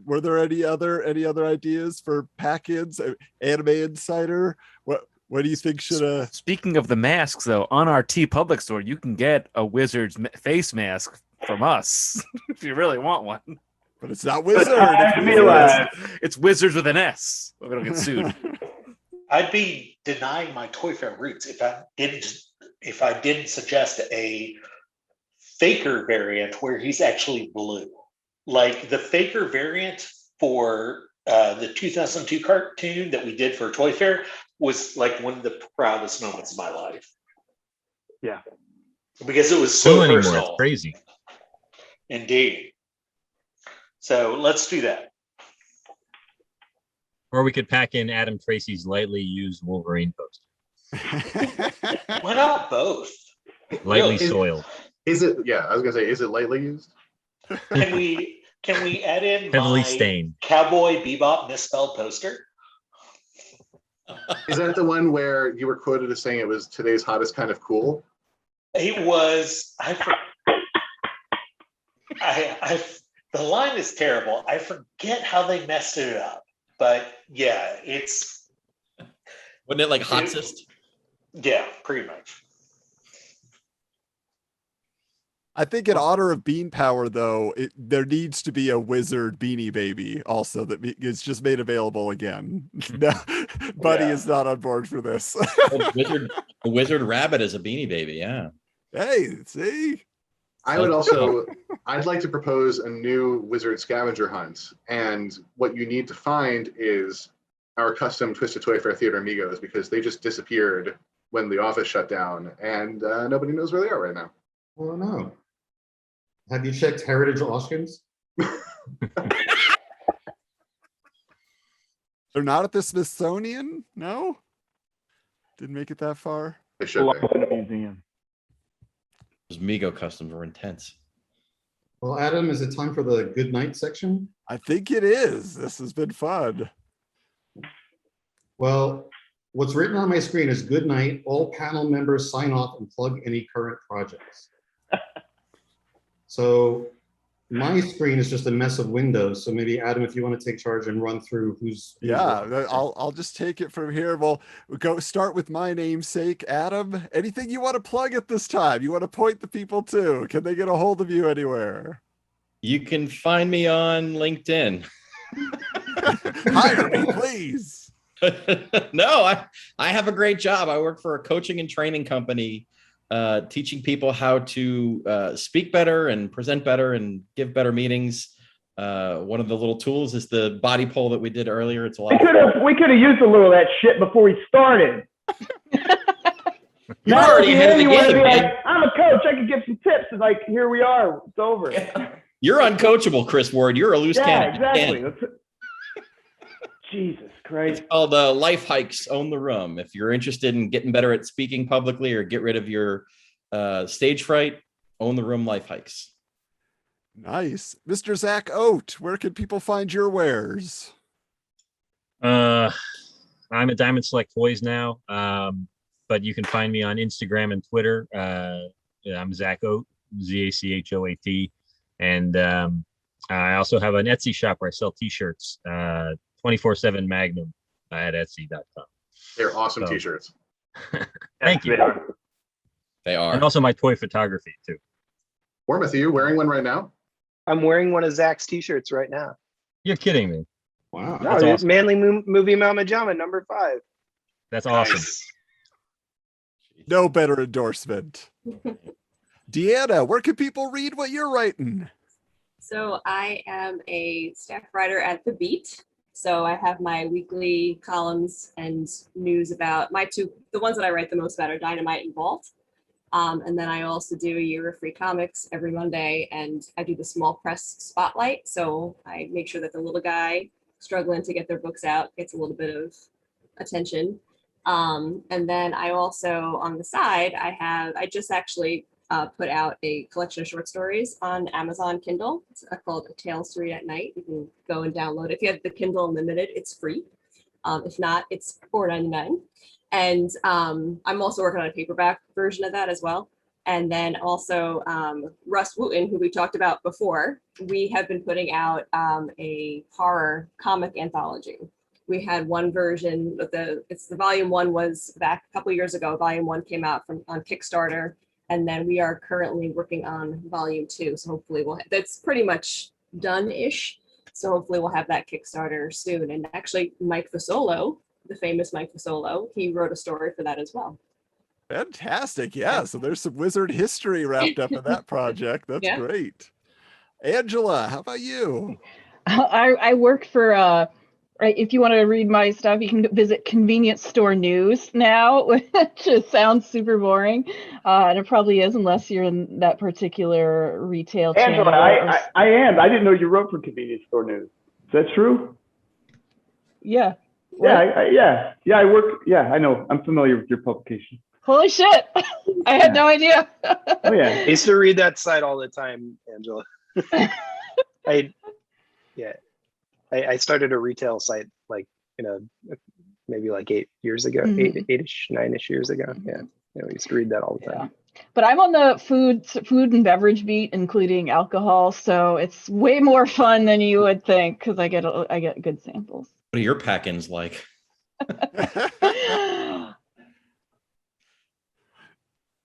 were there any other ideas for pack-ins? Anime Insider. What do you think should? Speaking of the masks, though, on our TeePublic store, you can get a Wizard's face mask from us if you really want one. But it's not Wizard. It's Wizards with an S. We don't get sued. I'd be denying my ToyFare roots if I didn't suggest a Faker variant where he's actually blue. Like the Faker variant for the 2002 cartoon that we did for ToyFare was like one of the proudest moments of my life. Yeah. Because it was so personal. It's crazy. Indeed. So let's do that. Or we could pack in Adam Tracy's lightly used Wolverine poster. Why not both? Lightly soiled. Is it? Yeah, I was gonna say, is it lightly used? Can we add in Heavily my stained Cowboy Bebop misspelled poster? Is that the one where you were quoted as saying it was today's hottest kind of cool? It was. The line is terrible. I forget how they messed it up, but yeah, it's. Wasn't it like hottest? Yeah, pretty much. I think in honor of Bean Power, though, there needs to be a Wizard Beanie Baby also that is just made available again. No, Buddy is not on board for this. A wizard rabbit is a Beanie Baby, yeah. Hey, see? I'd like to propose a new Wizard scavenger hunt. And what you need to find is our custom Twisted Toy Fair Theater Amigos, because they just disappeared when the office shut down and nobody knows where they are right now. Oh no. Have you checked Heritage Auctions? They're not at the Smithsonian? No? Didn't make it that far? They should be. In a museum. Those Migo customs were intense. Well, Adam, is it time for the good night section? I think it is. This has been fun. Well, what's written on my screen is good night. All panel members sign off and plug any current projects. So my screen is just a mess of windows. So maybe Adam, if you want to take charge and run through who's I'll just take it from here. We'll go start with my namesake, Adam. Anything you want to plug at this time? You want to point the people to? Can they get a hold of you anywhere? You can find me on LinkedIn. Hire me, please. No, I have a great job. I work for a coaching and training company, teaching people how to speak better and present better and give better meetings. One of the little tools is the body poll that we did earlier. It's a lot. We could have used a little of that shit before we started. You already ahead of the game, man. I'm a coach. I could give some tips. And like, here we are. It's over. You're uncoachable, Chris Ward. You're a loose cannon. Exactly. Jesus Christ. It's called Life Hikes Own the Room. If you're interested in getting better at speaking publicly or get rid of your stage fright, Own the Room Life Hikes. Nice. Mr. Zach Oat, where can people find your wares? I'm at Diamond Select Toys now, but you can find me on Instagram and Twitter. I'm Zach Oat, ZACHOAT. And I also have an Etsy shop where I sell t-shirts. 24/7 Magnum at Etsy.com. They're awesome t-shirts. Thank you. They are. And also my toy photography too. Wormuth, are you wearing one right now? I'm wearing one of Zach's t-shirts right now. You're kidding me. Wow. No, it's awesome. Manly Movie Mama Jama #5. That's awesome. Nice. No better endorsement. Deanna, where can people read what you're writing? So I am a staff writer at The Beat. So I have my weekly columns and news about the ones that I write the most about are Dynamite and Vault. And then I also do a year of free comics every Monday, and I do the small press spotlight. So I make sure that the little guy struggling to get their books out gets a little bit of attention. And then I also, on the side, I just actually put out a collection of short stories on Amazon Kindle. It's called A Tales to Read at Night. You can go and download it. If you have the Kindle Unlimited, it's free. If not, it's $4.99. And I'm also working on a paperback version of that as well. And then also Russ Wooten, who we talked about before, we have been putting out a horror comic anthology. We had one version, the volume 1 was back a couple years ago. Volume 1 came out on Kickstarter. And then we are currently working on volume 2. So hopefully that's pretty much done-ish. So hopefully we'll have that Kickstarter soon. And actually Mike Fasolo, the famous Mike Fasolo, he wrote a story for that as well. Fantastic. Yeah. So there's some wizard history wrapped up in that project. That's great. Angela, how about you? I work for if you want to read my stuff, you can visit Convenience Store News now, which just sounds super boring. And it probably is, unless you're in that particular retail channel. Angela, I am. I didn't know you wrote for Convenience Store News. Is that true? Yeah. Yeah, I work. Yeah, I know. I'm familiar with your publication. Holy shit. I had no idea. Oh, yeah. I used to read that site all the time, Angela. I started a retail site maybe maybe like 8 years ago, Mhm. 8-ish, 9-ish years ago. Yeah. We used to read that all the time. But I'm on the food and beverage beat, including alcohol, so it's way more fun than you would think because I get good samples. What are your pack-ins like?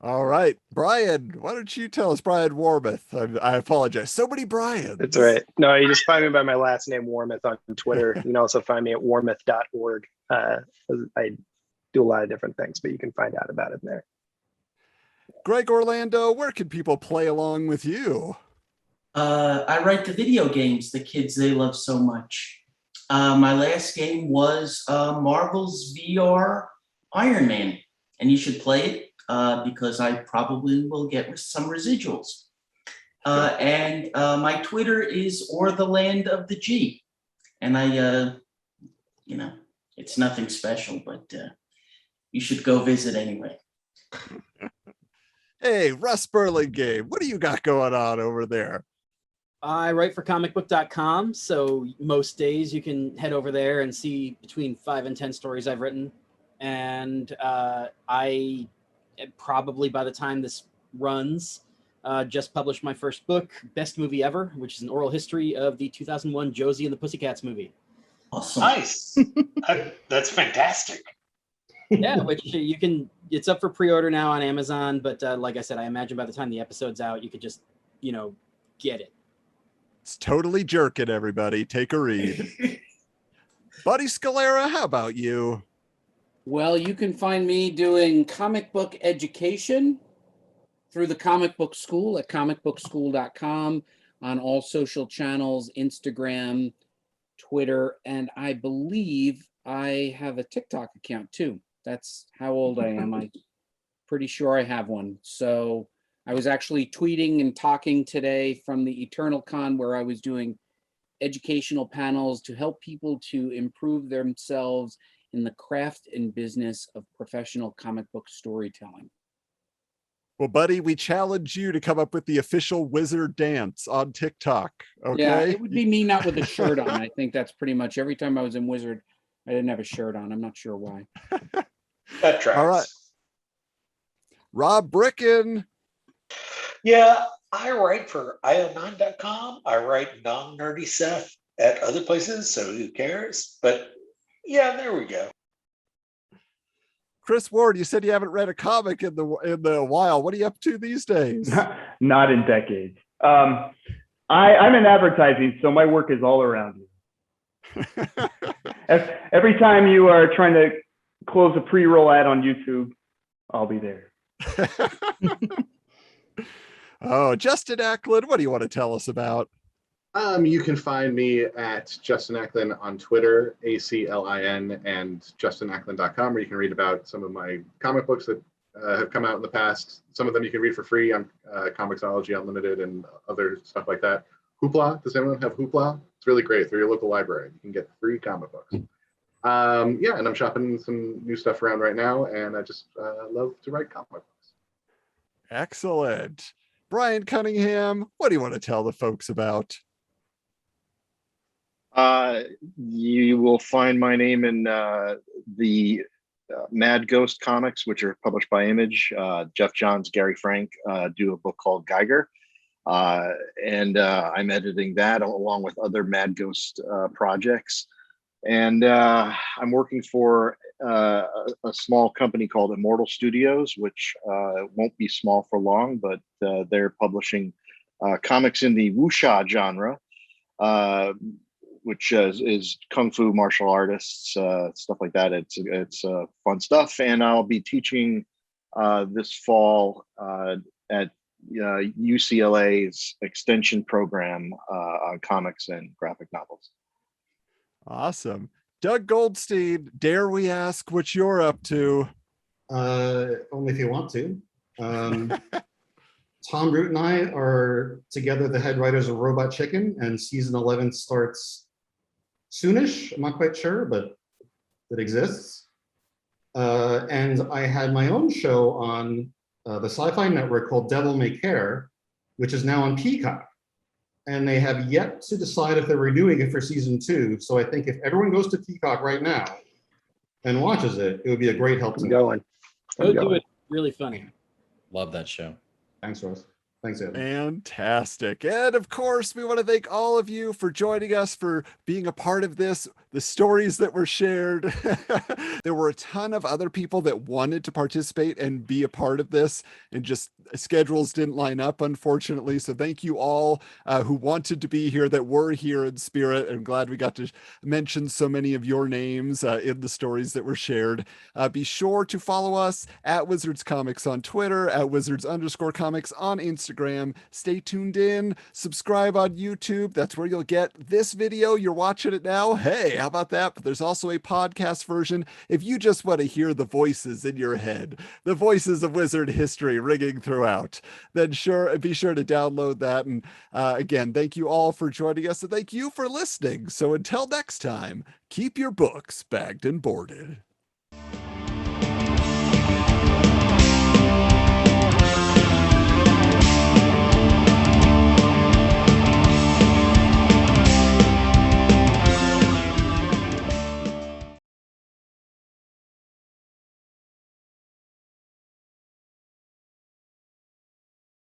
All right, Brian, why don't you tell us, Brian Warmouth? I apologize. So many Brians. That's right. No, you just find me by my last name, Warmouth, on Twitter. You can also find me at warmouth.org. I do a lot of different things, but you can find out about it there. Greg Orlando, where can people play along with you? I write the video games the kids they love so much. My last game was Marvel's VR Iron Man, and you should play it because I probably will get some residuals. And my Twitter is or the land of the G, and I, it's nothing special, but you should go visit anyway. Hey, Russ Burlingame, what do you got going on over there? I write for comicbook.com, so most days you can head over there and see between 5 and 10 stories I've written. And I probably, by the time this runs, just published my first book, Best Movie Ever, which is an oral history of the 2001 Josie and the Pussycats movie. Awesome. Nice. That's fantastic. Yeah, which you can, it's up for pre-order now on Amazon, but like I said, I imagine by the time the episode's out, you could just, get it. It's totally jerking, everybody. Take a read. Buddy Scalera, how about you? Well, you can find me doing comic book education through the comic book school at comicbookschool.com on all social channels, Instagram, Twitter, and I believe I have a TikTok account too. That's how old I am. I'm pretty sure I have one. So I was actually tweeting and talking today from the Eternal Con where I was doing educational panels to help people to improve themselves in the craft and business of professional comic book storytelling. Well, buddy, we challenge you to come up with the official wizard dance on TikTok. Okay. Yeah, it would be me not with a shirt on. I think that's pretty much every time I was in Wizard, I didn't have a shirt on. I'm not sure why. That tracks. All right. Rob Bricken. Yeah, I write for io9.com. I write non-nerdy stuff at other places, so who cares? But yeah, there we go. Chris Ward, you said you haven't read a comic in the while. What are you up to these days? Not in decades. I'm in advertising, so my work is all around you. Every time you are trying to close a pre-roll ad on YouTube, I'll be there. Oh, Justin Ackland, what do you want to tell us about? You can find me at Justin Ackland on Twitter, ACLIN, and JustinAckland.com, where you can read about some of my comic books that have come out in the past. Some of them you can read for free on Comixology Unlimited and other stuff like that. Hoopla, does anyone have Hoopla? It's really great. Through your local library, you can get free comic books. Yeah, and I'm shopping some new stuff around right now, and I just love to write comic books. Excellent. Brian Cunningham, what do you want to tell the folks about? You will find my name in the Mad Ghost comics, which are published by Image. Jeff Johns, Gary Frank do a book called Geiger. And I'm editing that along with other Mad Ghost projects. And I'm working for a small company called Immortal Studios, which won't be small for long, but they're publishing comics in the wuxia genre, which is kung fu martial artists, stuff like that. It's fun stuff, and I'll be teaching this fall at UCLA's extension program on comics and graphic novels. Awesome. Doug Goldstein, dare we ask what you're up to? Only if you want to. Tom Root and I are together the head writers of Robot Chicken, and season 11 starts soonish. I'm not quite sure, but it exists. And I had my own show on the Sci-Fi Network called Devil May Care, which is now on Peacock. And they have yet to decide if they're renewing it for season 2. So I think if everyone goes to Peacock right now and watches it, it would be a great help to me. Going. Go do it. Really funny. Love that show. Thanks, Ross. Thanks, Evan. Fantastic. And of course, we want to thank all of you for joining us, for being a part of this, the stories that were shared. There were a ton of other people that wanted to participate and be a part of this, and just schedules didn't line up, unfortunately. So thank you all who wanted to be here, that were here in spirit. I'm glad we got to mention so many of your names in the stories that were shared. Be sure to follow us at Wizards Comics on Twitter, at Wizards_Comics on Instagram. Stay tuned in, subscribe on YouTube. That's where you'll get this video. You're watching it now. Hey, how about that? But there's also a podcast version if you just want to hear the voices in your head, the voices of Wizard history ringing throughout. Then be sure to download that. And again, thank you all for joining us, and thank you for listening. So until next time, keep your books bagged and boarded.